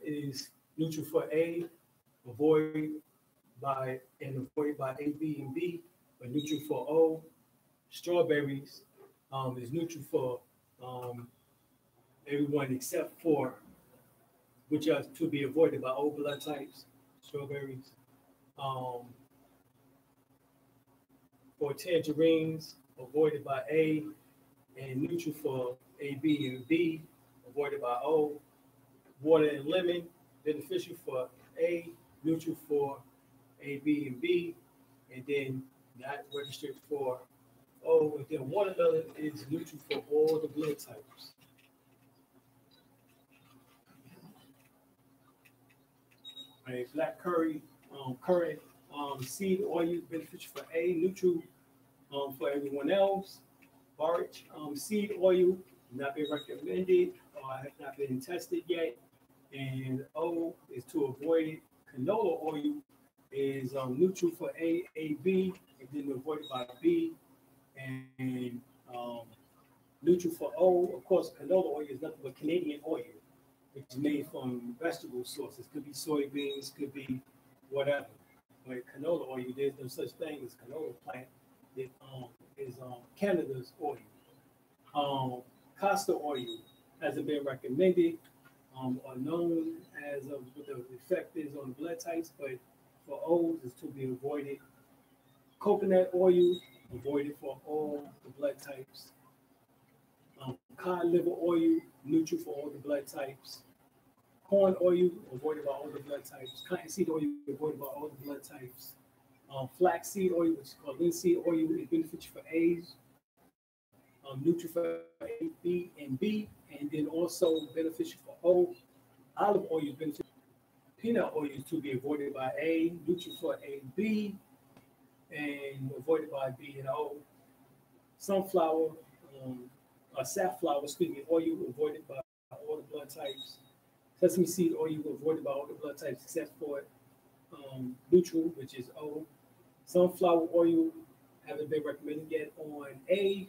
[SPEAKER 1] is neutral for A, avoided by A, B, and B, but neutral for O. Strawberries is neutral for everyone except for which are to be avoided by O blood types. Strawberries. For tangerines, avoided by A, and neutral for A, B, and B, avoided by O. Water and lemon, beneficial for A, neutral for A, B, and B, and then not registered for O. And then watermelon is neutral for all the blood types. Right, black currant seed oil is beneficial for A, neutral for everyone else. Barge seed oil not been recommended or have not been tested yet. And O is to avoid it. Canola oil is neutral for A, B, and then avoided by B. And neutral for O. Of course, canola oil is nothing but Canadian oil, which is made from vegetable sources. Could be soybeans, could be whatever. But canola oil, there's no such thing as canola plant. It is Canada's oil. Castor oil hasn't been recommended or known as of what the effect is on the blood types, but for O's is to be avoided. Coconut oil, avoided for all the blood types. Cod liver oil, neutral for all the blood types. Corn oil, avoided by all the blood types. Cottonseed oil, avoided by all the blood types. Flaxseed oil, which is called linseed oil, is beneficial for A's. Neutral for A, B, and B, and then also beneficial for O. Olive oil is beneficial. Peanut oil is to be avoided by A, neutral for A, B, and avoided by B and O. Sunflower, safflower, oil avoided by all the blood types. Sesame seed oil avoided by all the blood types except for neutral, which is O. Sunflower oil haven't been recommended yet on A,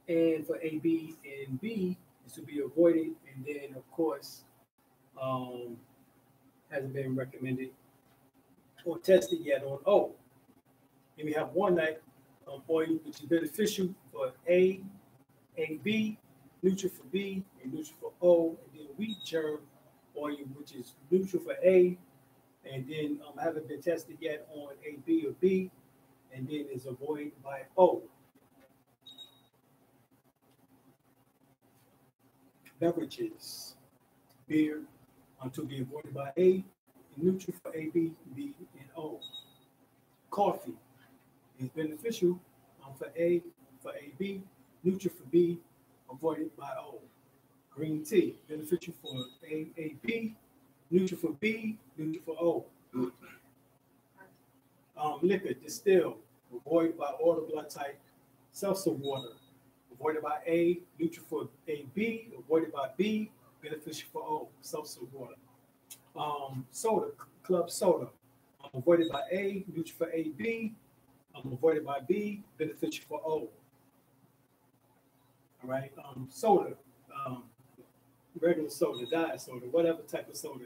[SPEAKER 1] and for A, B, and B is to be avoided, and then of course hasn't been recommended or tested yet on O. And we have walnut oil, which is beneficial for A, B, neutral for B, and neutral for O, and then wheat germ oil, which is neutral for A, and then haven't been tested yet on A, B, or B, and then is avoided by O. Beverages, beer, to be avoided by A, neutral for A, B, B, and O. Coffee is beneficial for A, B, neutral for B, avoided by O. Green tea, beneficial for A, B, neutral for B, neutral for O. Liquor, distilled, avoided by all the blood type. Seltzer water, avoided by A, neutral for A, B, avoided by B, beneficial for O. Seltzer water. Soda, club soda, avoided by A, neutral for A, B, avoided by B, beneficial for O. All right, soda, regular soda, diet soda, whatever type of soda,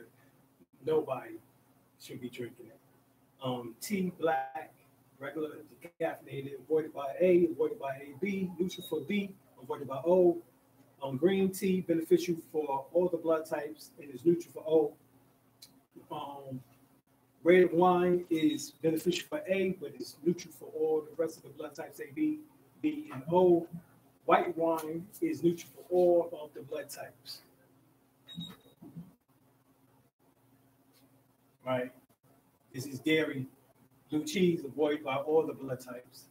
[SPEAKER 1] nobody should be drinking it. Tea, black, regular, decaffeinated, avoided by A, avoided by A, B, neutral for B, avoided by O. Green tea, beneficial for all the blood types, and is neutral for O. Red wine is beneficial for A, but it's neutral for all the rest of the blood types, A, B, B, and O. White wine is neutral for all of the blood types. Right? This is dairy. Blue cheese, avoided by all the blood types.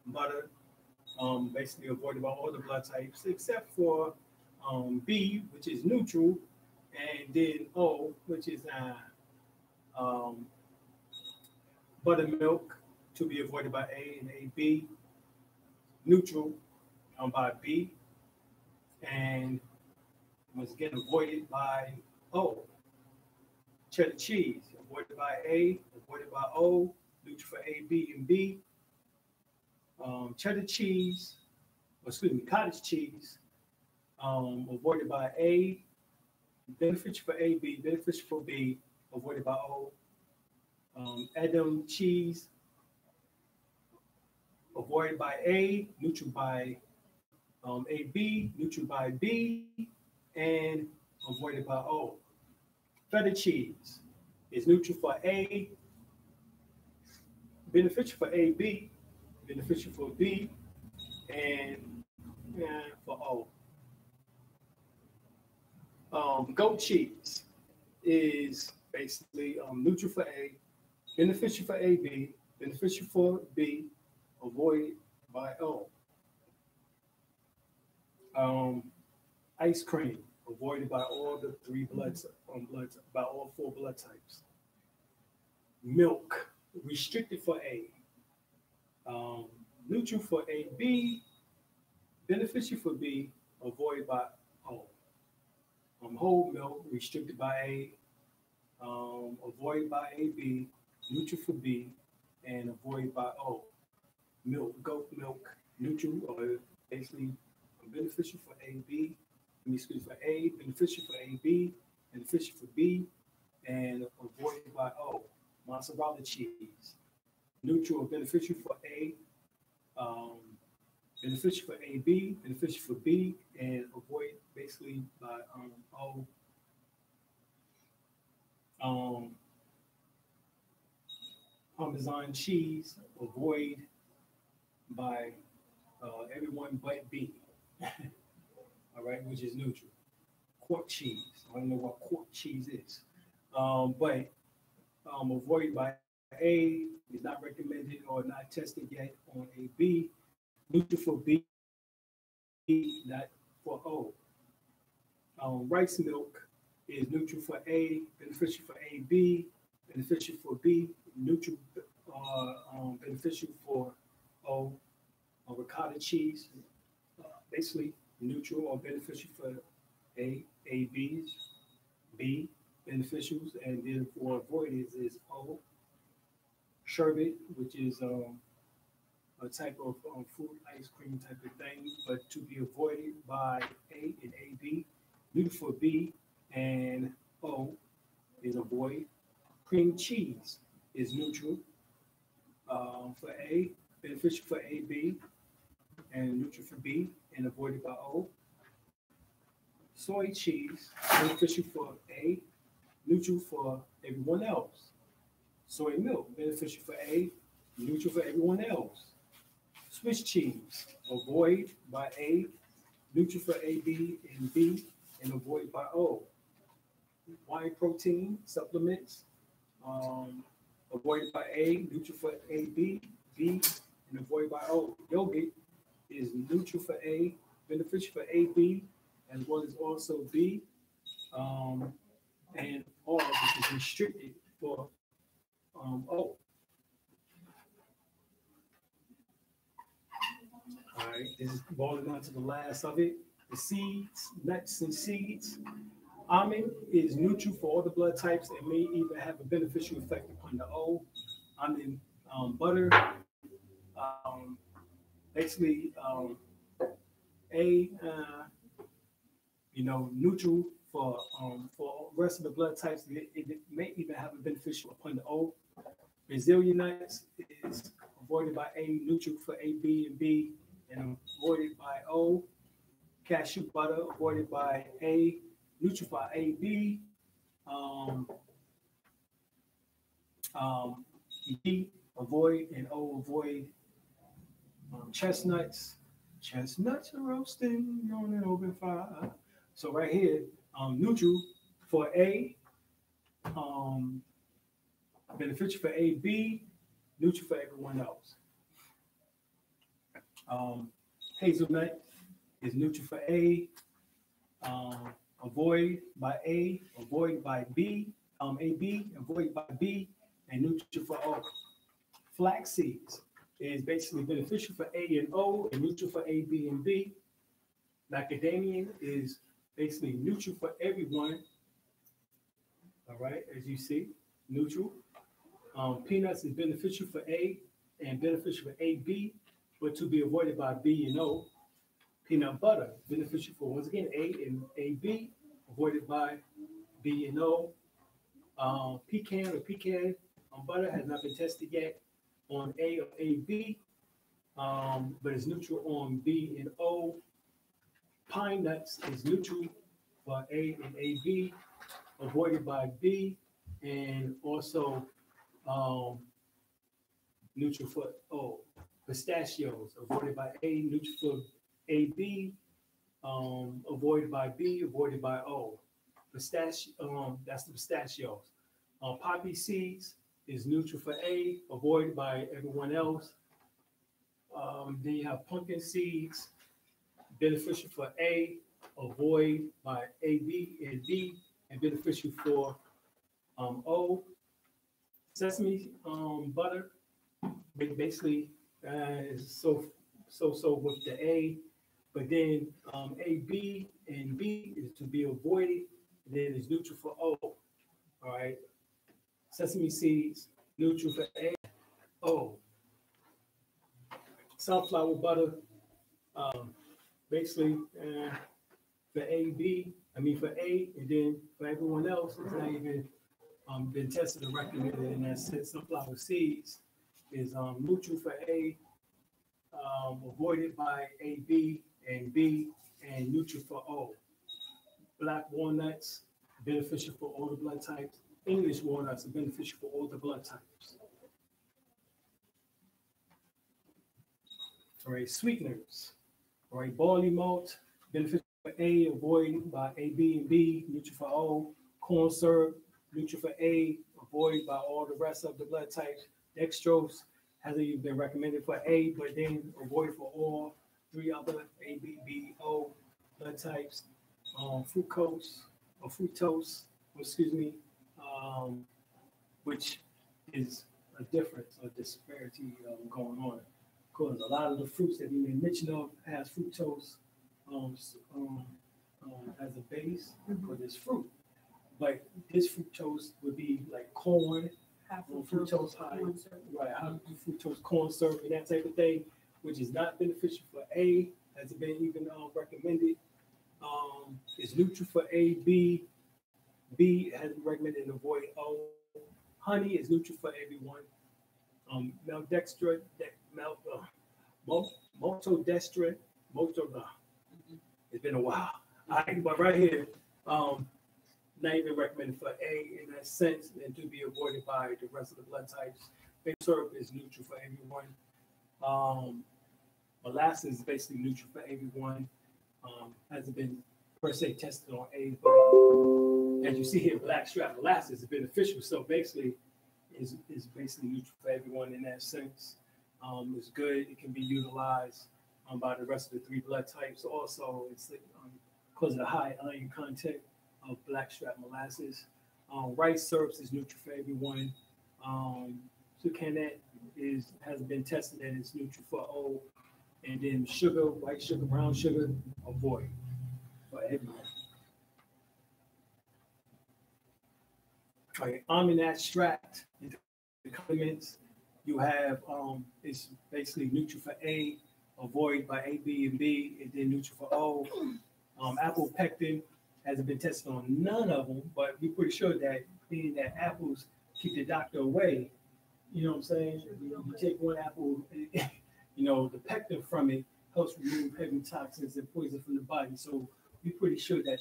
[SPEAKER 1] Butter, basically avoided by all the blood types, except for B, which is neutral, and then O, which is buttermilk, to be avoided by A and A, B. Neutral by B, and once again avoided by O. Cheddar cheese, avoided by A, avoided by O, neutral for A, B, and B. Cheddar cheese, cottage cheese, avoided by A, beneficial for A, B, beneficial for B, avoided by O. Edam cheese, avoided by A, neutral by A, B, neutral by B, and avoided by O. Feta cheese is neutral for A, beneficial for A, B, beneficial for B, and for O. Goat cheese is basically neutral for A, beneficial for A, B, beneficial for B, avoided by O. Ice cream, avoided by all the by all four blood types. Milk, restricted for A. Um, Neutral for A. B, beneficial for B, avoided by O. Whole milk, restricted by A, avoided by AB, neutral for B, and avoided by O. Milk, goat milk, neutral, or basically beneficial for AB, excuse for A, beneficial for AB, beneficial for B, and avoided by O. Mozzarella cheese, neutral or beneficial for A, um, beneficial for AB, beneficial for B, and avoid basically by O. Parmesan cheese, avoid by everyone but B. All right, which is neutral. Quart cheese. I don't know what quart cheese is, but avoided by A is not recommended or not tested yet on A. B. Neutral for B, not for O. Rice milk is neutral for A, beneficial for A. B, beneficial for B, neutral, beneficial for O. Ricotta cheese, basically neutral or beneficial for A, ABs, B, beneficials, and then for avoided is O. Sherbet, which is a type of fruit ice cream type of thing, but to be avoided by A and AB. Neutral for B and O is avoid. Cream cheese is neutral for A, beneficial for AB, and neutral for B, and avoided by O. Soy cheese, beneficial for A, neutral for everyone else. Soy milk, beneficial for A, neutral for everyone else. Swiss cheese, avoid by A, neutral for AB and B, and avoid by O. Whey protein supplements, avoided by A, neutral for AB, B, and avoided by O. Yogurt is neutral for A, beneficial for AB, as well as also B, and R, which is restricted for O. All right, this is boiling down to the last of it. The seeds, nuts and seeds. Almond is neutral for all the blood types and may even have a beneficial effect upon the O. Almond butter, basically A, neutral for the rest of the blood types. It may even have a beneficial upon the O. Brazilian nuts is avoided by A, neutral for A, B, and B, and avoided by O. Cashew butter avoided by A, neutral for A, B, B avoid, and O avoid. Chestnuts are roasting on an open fire. So right here, neutral for A, beneficial for A, B, neutral for everyone else. Hazelnut is neutral for A, avoid by A, avoid by B, AB, avoid by B, and neutral for O. Flax seeds is basically beneficial for A and O, and neutral for A, B, and B. Macadamia is basically neutral for everyone. All right, as you see, neutral. Peanuts is beneficial for A and beneficial for A, B, but to be avoided by B and O. Peanut butter, beneficial for, once again, A and AB, avoided by B and O. Pecan butter has not been tested yet on A or AB, but it's neutral on B and O. Pine nuts is neutral for A and AB, avoided by B, and also neutral for O. Pistachios, avoided by A, neutral for AB, avoided by B, avoided by O. That's the pistachios. Poppy seeds is neutral for A, avoided by everyone else. Then you have pumpkin seeds, beneficial for A, avoid by A, B, and D, and beneficial for O. Sesame butter, basically is so with the A, but then A, B, and B is to be avoided. Then it's neutral for O. All right. Sesame seeds, neutral for A, O. Sunflower butter, basically for A, B, for A, and then for everyone else, it's not even been tested or recommended in that sense. Sunflower seeds is neutral for A, avoided by A, B, and neutral for O. Black walnuts, beneficial for all the blood types. English walnuts are beneficial for all the blood types. All right, sweeteners. All right, barley malt, beneficial for A, avoided by A, B, and B, neutral for O. Corn syrup, neutral for A, avoided by all the rest of the blood types. Dextrose hasn't even been recommended for A, but then avoided for all three other A, B, B, O blood types. Fructose, which is a difference, a disparity going on. Because a lot of the fruits that we may mention of has fructose as a base for this fruit. But this fructose would be like corn, fructose high, right? Fructose corn syrup and that type of thing, which is not beneficial for A, has been even recommended. It's neutral for A, B. B has been recommended to avoid O. Honey is neutral for everyone. Maltodextrin, it's been a while. But right here, not even recommended for A in that sense, and to be avoided by the rest of the blood types. Maple syrup is neutral for everyone. Molasses is basically neutral for everyone. Hasn't been per se tested on A, but as you see here, blackstrap molasses is beneficial. So basically, is basically neutral for everyone in that sense. It's good. It can be utilized by the rest of the three blood types. Also, it's because of the high iron content of blackstrap molasses. Rice syrups is neutral for everyone. Sucanat hasn't been tested and it's neutral for O. And then sugar, white sugar, brown sugar, avoid for everyone. All right, almond extract, the condiments you have is basically neutral for A, avoid by A, B, and B, and then neutral for O. Apple pectin hasn't been tested on none of them, but we're pretty sure that being that apples keep the doctor away, you know what I'm saying? You take one apple, the pectin from it helps remove heavy toxins and poison from the body. So we're pretty sure that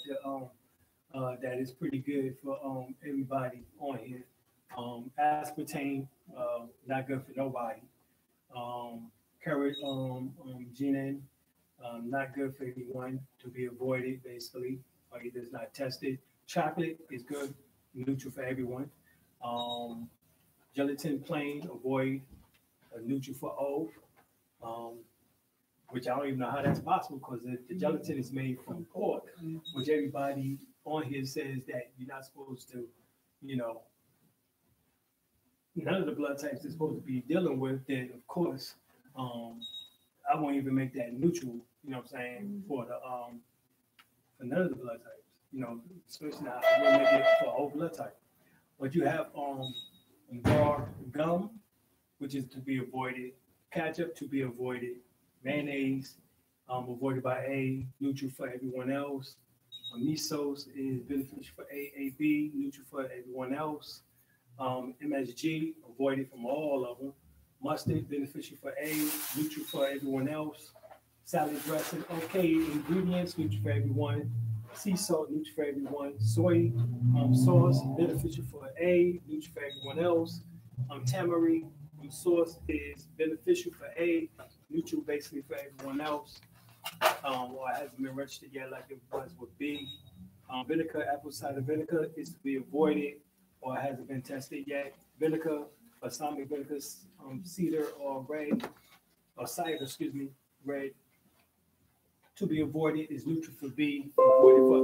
[SPEAKER 1] that is pretty good for everybody on here. Aspartame, not good for nobody. Carrageenan, not good for anyone, to be avoided basically, or either it's not tested. Chocolate is good, neutral for everyone. Gelatin plain, avoid, neutral for O. Which I don't even know how that's possible because the gelatin is made from pork, which everybody on here says that you're not supposed to, none of the blood types is supposed to be dealing with, then of course, I won't even make that neutral, for the for none of the blood types, especially not I wouldn't make it for all blood type. But you have gum, which is to be avoided, ketchup to be avoided, mayonnaise, avoided by A, neutral for everyone else. Misos is beneficial for A, B, neutral for everyone else. MSG, avoided from all of them. Mustard, beneficial for A, neutral for everyone else. Salad dressing, okay, ingredients, neutral for everyone. Sea salt, neutral for everyone. Soy sauce, beneficial for A, neutral for everyone else. Tamari sauce is beneficial for A, neutral basically for everyone else. Or it hasn't been registered yet like it was with B. Vinegar, apple cider vinegar is to be avoided or hasn't been tested yet. vinegar, balsamic vinegar, cedar or red, or cider, excuse me, red. To be avoided is neutral for B, avoided for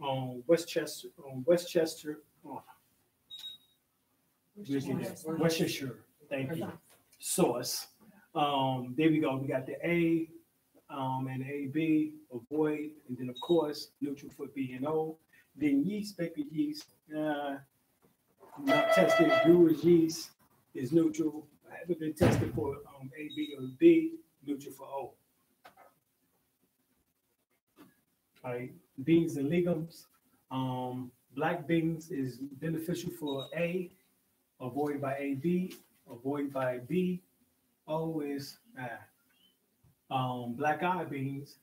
[SPEAKER 1] O. Westchester, Worcestershire. Thank you. Sauce. There we go. We got the A and AB, avoid, and then of course neutral for B and O. Then yeast, bakery yeast, not tested. Brewer's yeast is neutral. I haven't been tested for A, B, or B. Neutral for O. All right. Beans and legumes. Black beans is beneficial for A. Avoided by AB. Avoided by B. O is black eyed beans.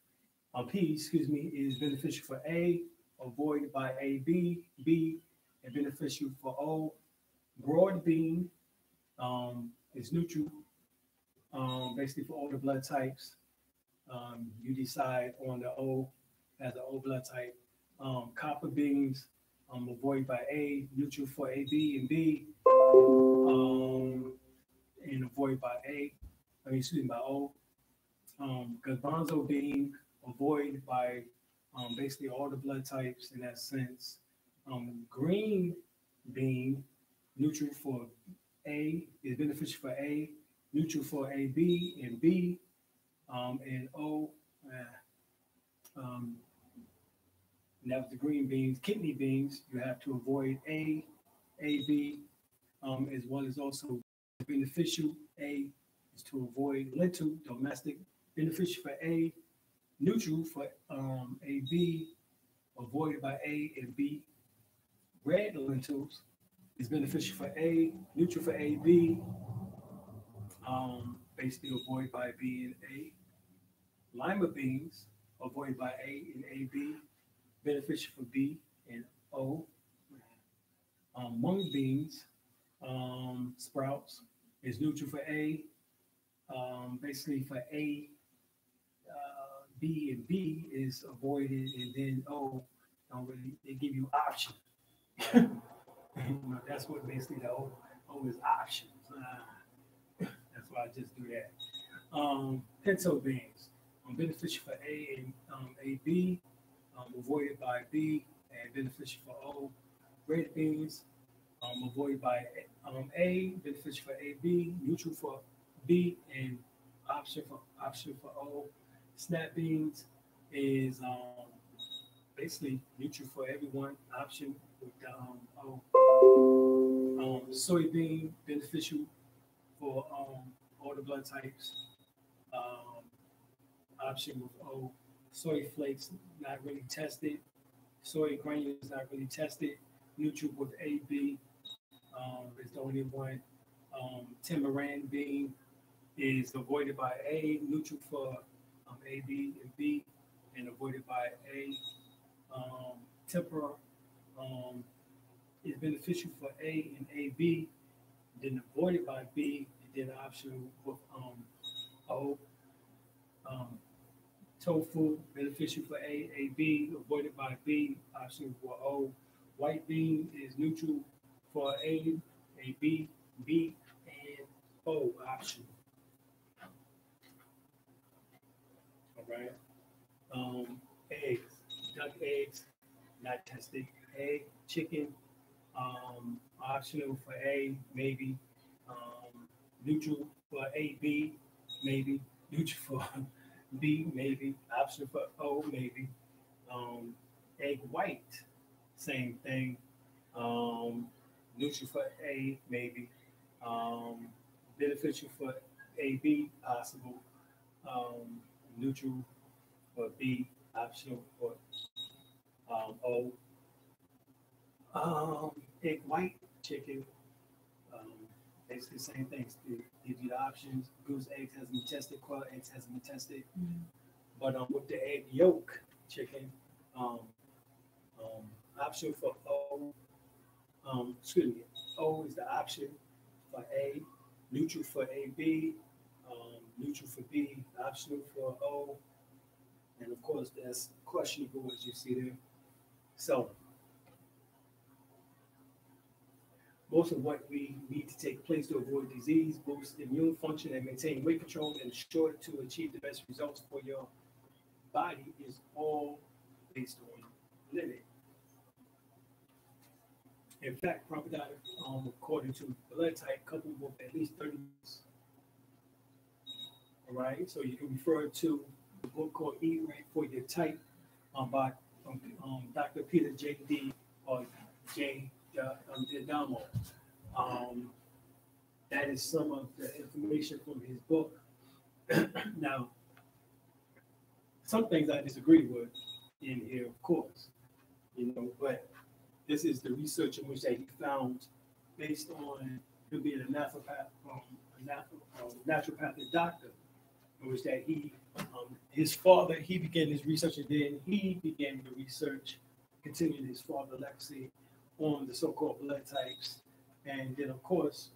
[SPEAKER 1] Peas, excuse me, is beneficial for A. Avoided by AB. B and beneficial for O. Broad bean is neutral, basically for all the blood types. You decide on the O as the O blood type. Copper beans, avoided by A, neutral for AB and B, and avoided by by O. Garbanzo bean, avoided by basically all the blood types in that sense. Green bean, neutral for A, is beneficial for A, neutral for AB and B, and O. And that was the green beans. Kidney beans, you have to avoid A, AB, as well as also beneficial. A is to avoid lentil, domestic, beneficial for A, neutral for AB, avoided by A and B. Red lentils is beneficial for A, neutral for AB, basically avoided by B and A. Lima beans, avoided by A and AB, beneficial for B and O. Mung beans, sprouts, is neutral for A, basically for A, B and B is avoided, and then O, don't really, they give you options. That's what basically the O is options. That's why I just do that. Pinto beans, beneficial for A and AB, avoided by B, and beneficial for O. Red beans, avoided by A, beneficial for AB, neutral for B, and option for O. Snap beans is basically neutral for everyone, option with the O. Soybean, beneficial for all the blood types, option with O. Soy flakes, not really tested. Soy granules, not really tested. Neutral with AB is the only one. Tamarind bean is avoided by A, neutral for AB and B, and avoided by A. Tempura is beneficial for A and AB, then avoided by B, and then option with O. Tofu, beneficial for A, AB, avoided by B, option for O. White bean is neutral for A, AB, B, and O option. All right. Eggs, duck eggs, not tested. Egg, chicken, optional for A, maybe. Neutral for AB, maybe. Neutral for B, maybe. Option for O, maybe. Egg white, same thing. Neutral for A, maybe. Beneficial for AB, possible. Neutral for B, optional for O. Egg white chicken, basically the same thing. It gives you the options. Goose eggs hasn't been tested, quail eggs hasn't been tested. But with the egg yolk chicken, option for O, excuse me, O is the option for A, neutral for AB, neutral for B, optional for O, and of course that's questionable as you see there. So most of what we need to take place to avoid disease, boost immune function, and maintain weight control, and ensure to achieve the best results for your body is all based on living. In fact, proper diet, according to blood type, coupled with at least 30 minutes. All right, so you can refer to the book called Eat Right for Your Type by Dr. Peter J.D. or J. Damo. That is some of the information from his book. Now, some things I disagree with in here, of course, but this is the research in which that he found based on him being a naturopathic doctor, in which that his father, he began his research, and then he began the research, continuing his father's legacy on the so-called blood types, and then, of course,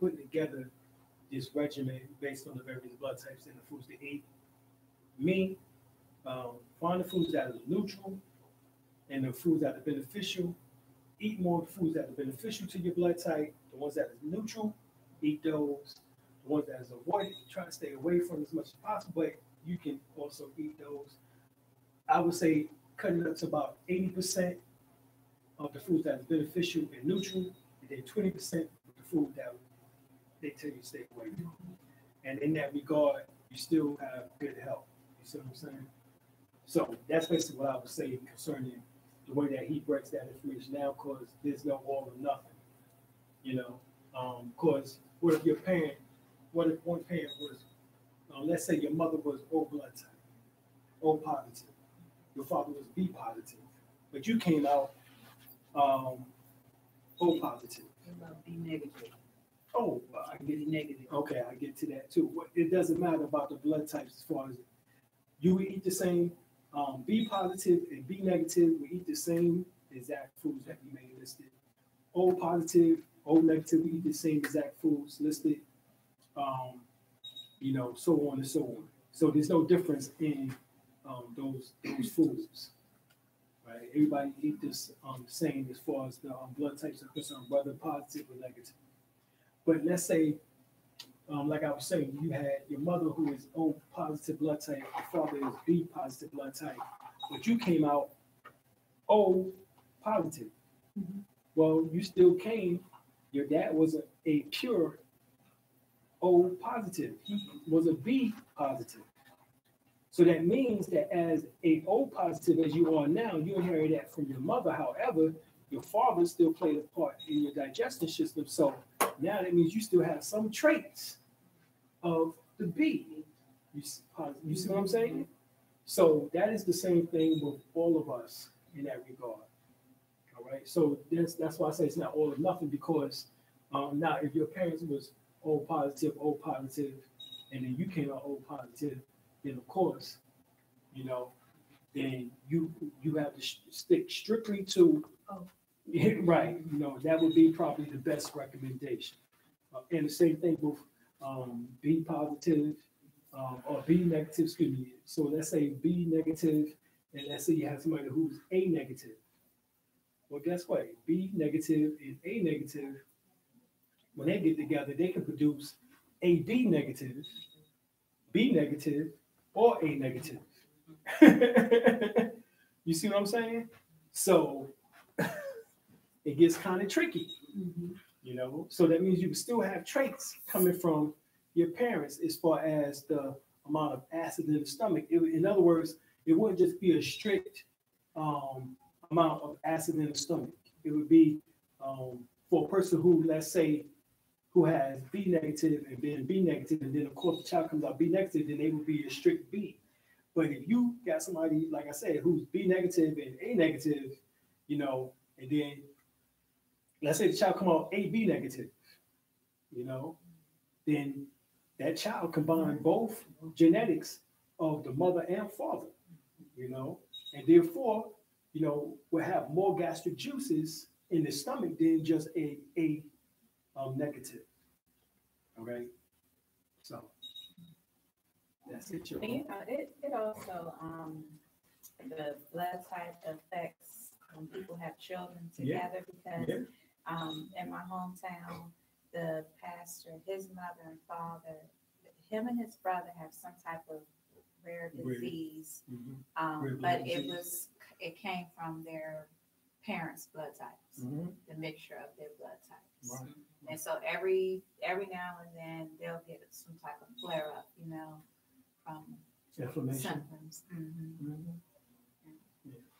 [SPEAKER 1] putting together this regimen based on the various blood types and the foods to eat. Find the foods that are neutral and the foods that are beneficial. Eat more foods that are beneficial to your blood type. The ones that are neutral, eat those. The ones that is avoided, try to stay away from as much as possible, but you can also eat those. I would say cut it up to about 80% of the foods that is beneficial and neutral, and then 20% of the food that they tell you to stay away from. And in that regard, you still have good health. You see what I'm saying? So that's basically what I would say concerning the way that he breaks that information down, because there's no all or nothing. Because what if one parent was, let's say your mother was O blood type, O positive, your father was B positive, but you came out O positive.
[SPEAKER 2] B negative.
[SPEAKER 1] Oh, I get
[SPEAKER 2] negative.
[SPEAKER 1] Okay, I get to that too. It doesn't matter about the blood types as far as you eat the same. B positive and B negative, we eat the same exact foods that we made listed. O positive, O negative, we eat the same exact foods listed. So on and so on. So there's no difference in those foods, right? Everybody eat this same as far as the blood types are concerned, whether positive or negative. But let's say, like I was saying, you had your mother who is O positive blood type, your father is B positive blood type, but you came out O positive. Mm-hmm. Well, you still came, your dad was a pure O positive. He was a B positive. So that means that as a O positive as you are now, you inherit that from your mother. However, your father still played a part in your digestive system. So now that means you still have some traits of the B. You see what I'm saying? So that is the same thing with all of us in that regard. All right. So that's why I say it's not all or nothing, because now if your parents was O positive, and then you came out O positive, then of course, then you have to stick strictly to right. That would be probably the best recommendation. And the same thing with B positive or B negative, excuse me. So let's say B negative, and let's say you have somebody who's A negative. Well, guess what? B negative and A negative, when they get together, they can produce AB negative, B negative, or A negative. You see what I'm saying? So it gets kind of tricky, So that means you still have traits coming from your parents as far as the amount of acid in the stomach. In other words, it wouldn't just be a strict amount of acid in the stomach. It would be for a person who, let's say, who has B negative and then B negative, and then of course the child comes out B negative, then they would be a strict B. But if you got somebody, like I said, who's B negative and A negative, and then let's say the child come out AB negative, then that child combined both genetics of the mother and father, and therefore, will have more gastric juices in the stomach than just a negative. Okay, so that's it.
[SPEAKER 4] It also the blood type affects when people have children together, because
[SPEAKER 6] In my hometown, the pastor, his mother and father, him and his brother have some type of rare disease.
[SPEAKER 1] Rare blood
[SPEAKER 6] But
[SPEAKER 1] disease.
[SPEAKER 6] it came from their parents' blood types,
[SPEAKER 1] Mhm.
[SPEAKER 6] the mixture of their blood types.
[SPEAKER 1] Right.
[SPEAKER 6] And so every now and then they'll get some type of flare up, you know, from
[SPEAKER 1] Inflammation.
[SPEAKER 6] symptoms.
[SPEAKER 1] Mhm.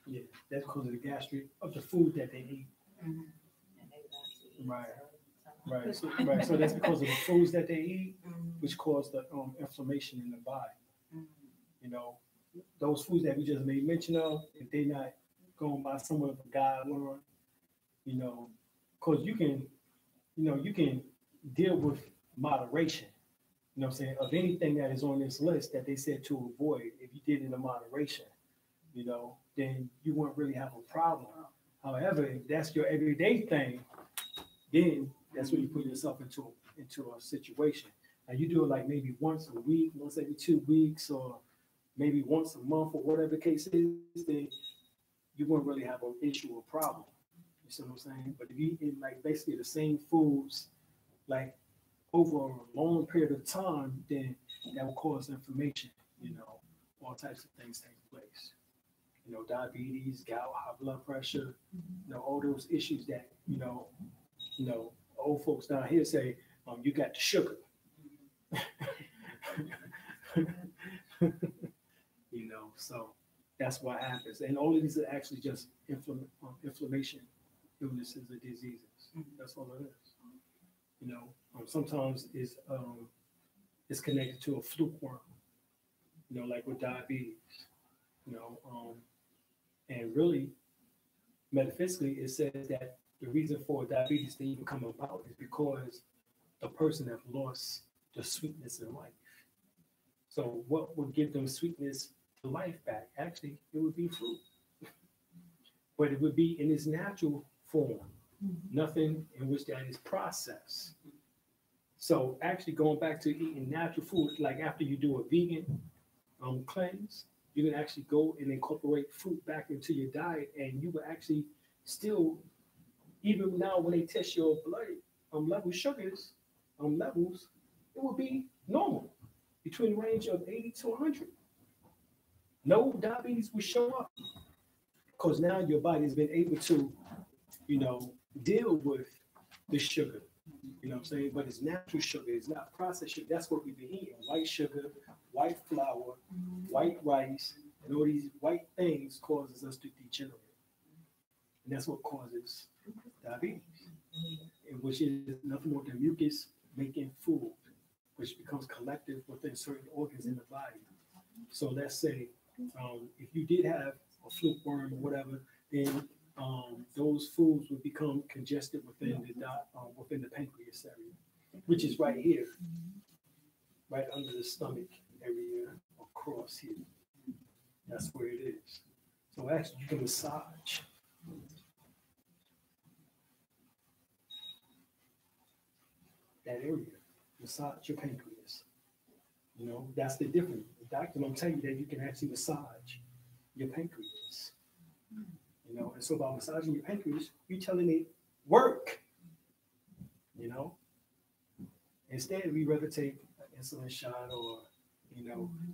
[SPEAKER 1] Yeah, that's because of the gastric of the food that they eat.
[SPEAKER 6] And they love to eat,
[SPEAKER 1] Right.
[SPEAKER 6] so-
[SPEAKER 1] Right. So that's because of the foods that they eat,
[SPEAKER 6] Mhm.
[SPEAKER 1] which cause the inflammation in the body.
[SPEAKER 6] Mhm.
[SPEAKER 1] You know, those foods that we just made mention of, if they're not going by some of the guidelines, you know, because you can deal with moderation. You know what I'm saying? Of anything that is on this list that they said to avoid, if you did it in moderation, you know, then you won't really have a problem. However, if that's your everyday thing, then that's when you put yourself into a situation. Now you do it like maybe once a week, once every 2 weeks, or maybe once a month, or whatever the case is, then you won't really have an issue or problem. You see what I'm saying? But if you eat like basically the same foods, like over a long period of time, then that will cause inflammation. You know, all types of things take place. You know, diabetes, gout, high blood pressure. You know, all those issues that old folks down here say, you got the sugar. You know, so that's what happens. And all of these are actually just inflammation, illnesses, or diseases. That's all it is. You know, sometimes it's connected to a fluke worm, you know, like with diabetes, you know, and really, metaphysically, it says that the reason for diabetes to even come about is because the person have lost the sweetness in life. So what would give them sweetness to life back? Actually, it would be fruit. But it would be in its natural form, nothing in which that is processed. So actually going back to eating natural food, like after you do a vegan cleanse, you can actually go and incorporate fruit back into your diet, and you will actually still, even now when they test your blood level sugars levels, it will be normal between the range of 80 to 100. No diabetes will show up because now your body has been able to, you know, deal with the sugar. You know what I'm saying? But it's natural sugar. It's not processed sugar. That's what we've been eating. White sugar, white flour, white rice, and all these white things causes us to degenerate. And that's what causes diabetes, which is nothing more than mucus making food, which becomes collective within certain organs in the body. So let's say if you did have a fluke worm or whatever, then those foods would become congested within the pancreas area, which is right here, right under the stomach area, across here. That's where it is. So actually, you can massage. That area, massage your pancreas. You know, that's the difference. The doctor will tell you that you can actually massage your pancreas. You know, and so by massaging your pancreas, you're telling it work. You know, instead we rather take an insulin shot or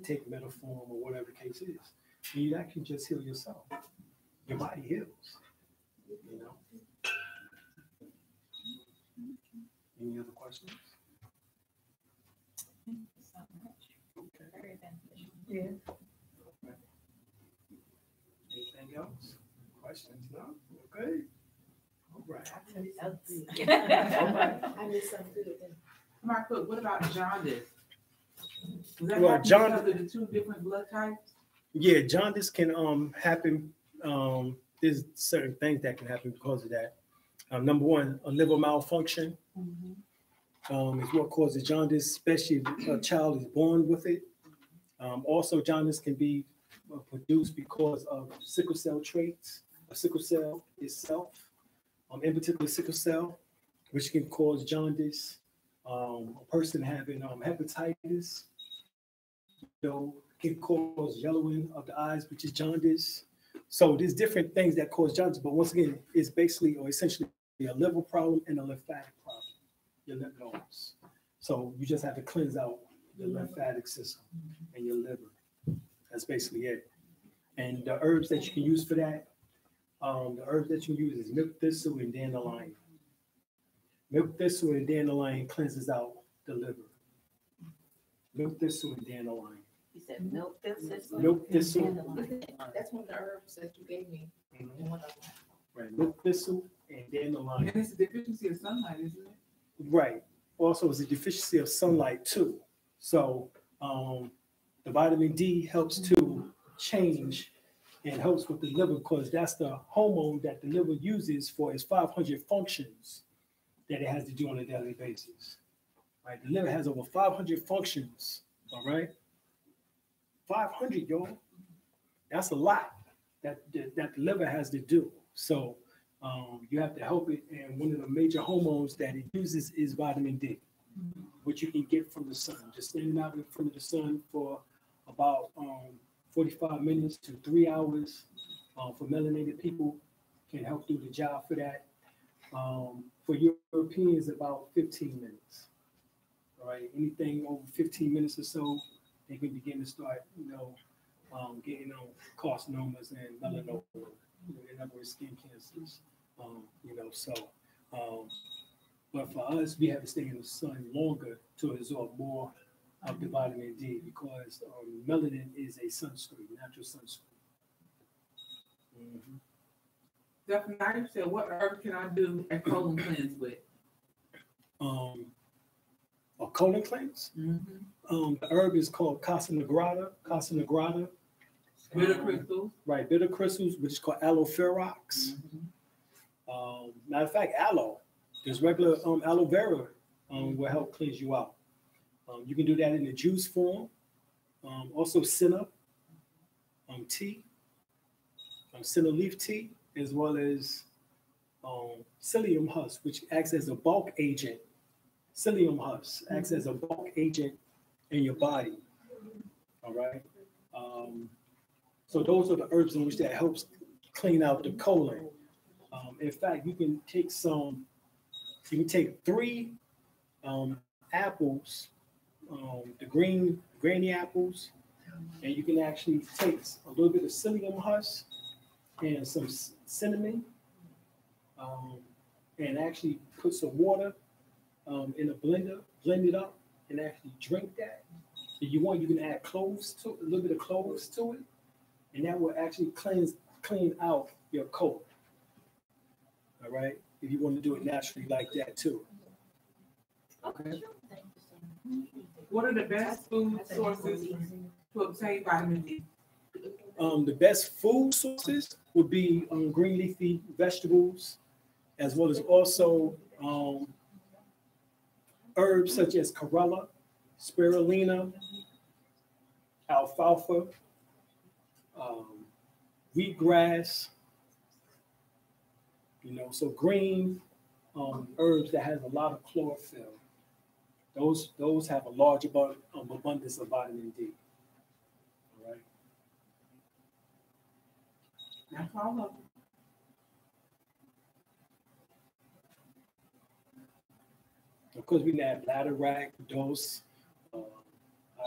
[SPEAKER 1] take metformin or whatever the case is. And that can just heal yourself. Your body heals. You know. Any other questions?
[SPEAKER 6] Thank you so much.
[SPEAKER 1] Okay.
[SPEAKER 6] Very beneficial.
[SPEAKER 2] Yeah.
[SPEAKER 1] Anything else? Questions? No? Okay. All right.
[SPEAKER 4] I need some good.
[SPEAKER 2] Mark, what about jaundice? Does that
[SPEAKER 1] Well,
[SPEAKER 2] happen
[SPEAKER 1] jaundice-
[SPEAKER 2] because of the two different blood types?
[SPEAKER 1] Yeah, jaundice can happen. There's certain things that can happen because of that. Number one, a liver malfunction is what causes jaundice, especially if a child is born with it. Also, jaundice can be produced because of sickle cell traits, sickle cell itself, in particular sickle cell, which can cause jaundice. A person having hepatitis, can cause yellowing of the eyes, which is jaundice. So there's different things that cause jaundice, but once again, it's basically or essentially be a liver problem and a lymphatic problem, your lymph nodes. So you just have to cleanse out your lymphatic system and your liver. That's basically it. And the herbs that you can use for that, the herbs that you use is milk thistle and dandelion. Milk thistle and dandelion cleanses out the liver. Milk thistle and dandelion.
[SPEAKER 6] You said milk thistle?
[SPEAKER 1] Milk thistle.
[SPEAKER 2] That's one of the herbs that you gave me.
[SPEAKER 1] Right, milk thistle and dandelion.
[SPEAKER 2] And it's a deficiency of sunlight, isn't it?
[SPEAKER 1] Right. Also, it's a deficiency of sunlight too. So the vitamin D helps to change and helps with the liver because that's the hormone that the liver uses for its 500 functions that it has to do on a daily basis. Right? The liver has over 500 functions. All right. 500, y'all. That's a lot that the liver has to do. So you have to help it. And one of the major hormones that it uses is vitamin D, which you can get from the sun. Just standing out in front of the sun for about 45 minutes to 3 hours for melanated people can help do the job for that. For Europeans, about 15 minutes. All right, anything over 15 minutes or so, they can begin to start, getting on carcinomas and melanoma, in other words, skin cancers. But for us, we have to stay in the sun longer to absorb more of the vitamin D because melanin is a sunscreen, natural sunscreen. Mm-hmm.
[SPEAKER 2] Dr. Nader said, what herb can I do a colon cleanse with?
[SPEAKER 1] A colon cleanse?
[SPEAKER 2] Mm-hmm.
[SPEAKER 1] The herb is called Casa Negrata.
[SPEAKER 2] Bitter crystals.
[SPEAKER 1] Right, bitter crystals, which is called aloe ferox.
[SPEAKER 2] Mm-hmm.
[SPEAKER 1] Matter of fact, aloe. There's regular aloe vera will help cleanse you out. You can do that in the juice form. Also senna tea, senna leaf tea, as well as psyllium husk, which acts as a bulk agent. Psyllium husk acts as a bulk agent in your body. All right. So those are the herbs in which that helps clean out the colon. In fact, you can take 3 apples, the granny apples, and you can actually take a little bit of psyllium husk and some cinnamon, and actually put some water in a blender, blend it up, and actually drink that. If you want, you can add cloves to it, a little bit of cloves to it, and that will actually clean out your colon. All right, if you want to do it naturally like that too. Okay.
[SPEAKER 2] What are the best food sources to obtain vitamin D?
[SPEAKER 1] The best food sources would be green leafy vegetables, as well as also herbs such as chlorella, spirulina, alfalfa, wheatgrass. So green herbs that has a lot of chlorophyll. Those have a large abundance of vitamin D. All right.
[SPEAKER 2] That's all of them.
[SPEAKER 1] Of course, we can add bladderwrack, dose,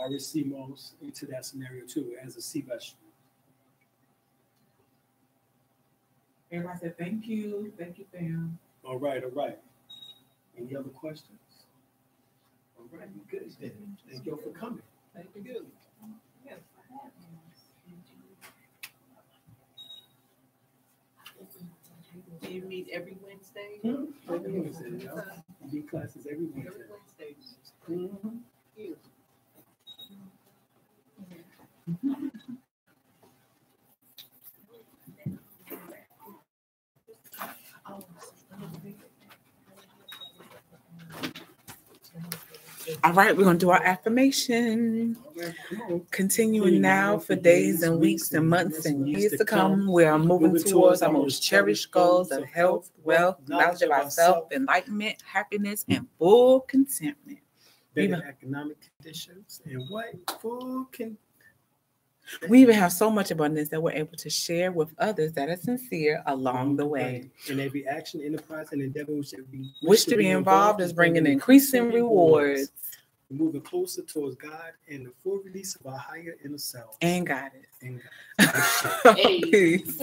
[SPEAKER 1] iris cemos into that scenario too as a sea vegetable.
[SPEAKER 2] Everybody said, thank you, fam.
[SPEAKER 1] All right. Any other questions? All right, good. Thank you for coming.
[SPEAKER 2] Thank you.
[SPEAKER 6] Yes, I have. Do you meet every Wednesday?
[SPEAKER 1] Every Wednesday. We do classes every Wednesday.
[SPEAKER 6] Every Wednesday.
[SPEAKER 1] Mm-hmm.
[SPEAKER 7] All right, we're going to do our affirmation. Continuing now for days and weeks and months and years to come, we are moving towards our most cherished goals of health, wealth, knowledge of ourselves, enlightenment, happiness, and full contentment.
[SPEAKER 1] Better economic conditions and what?
[SPEAKER 7] We even have so much abundance that we're able to share with others that are sincere along the way.
[SPEAKER 1] In every action, enterprise, and endeavor which we
[SPEAKER 7] Wish to be involved is bringing increasing rewards
[SPEAKER 1] We're moving closer towards God and the full release of our higher inner self.
[SPEAKER 7] and guidance.
[SPEAKER 1] And God.
[SPEAKER 4] Hey.
[SPEAKER 7] Peace.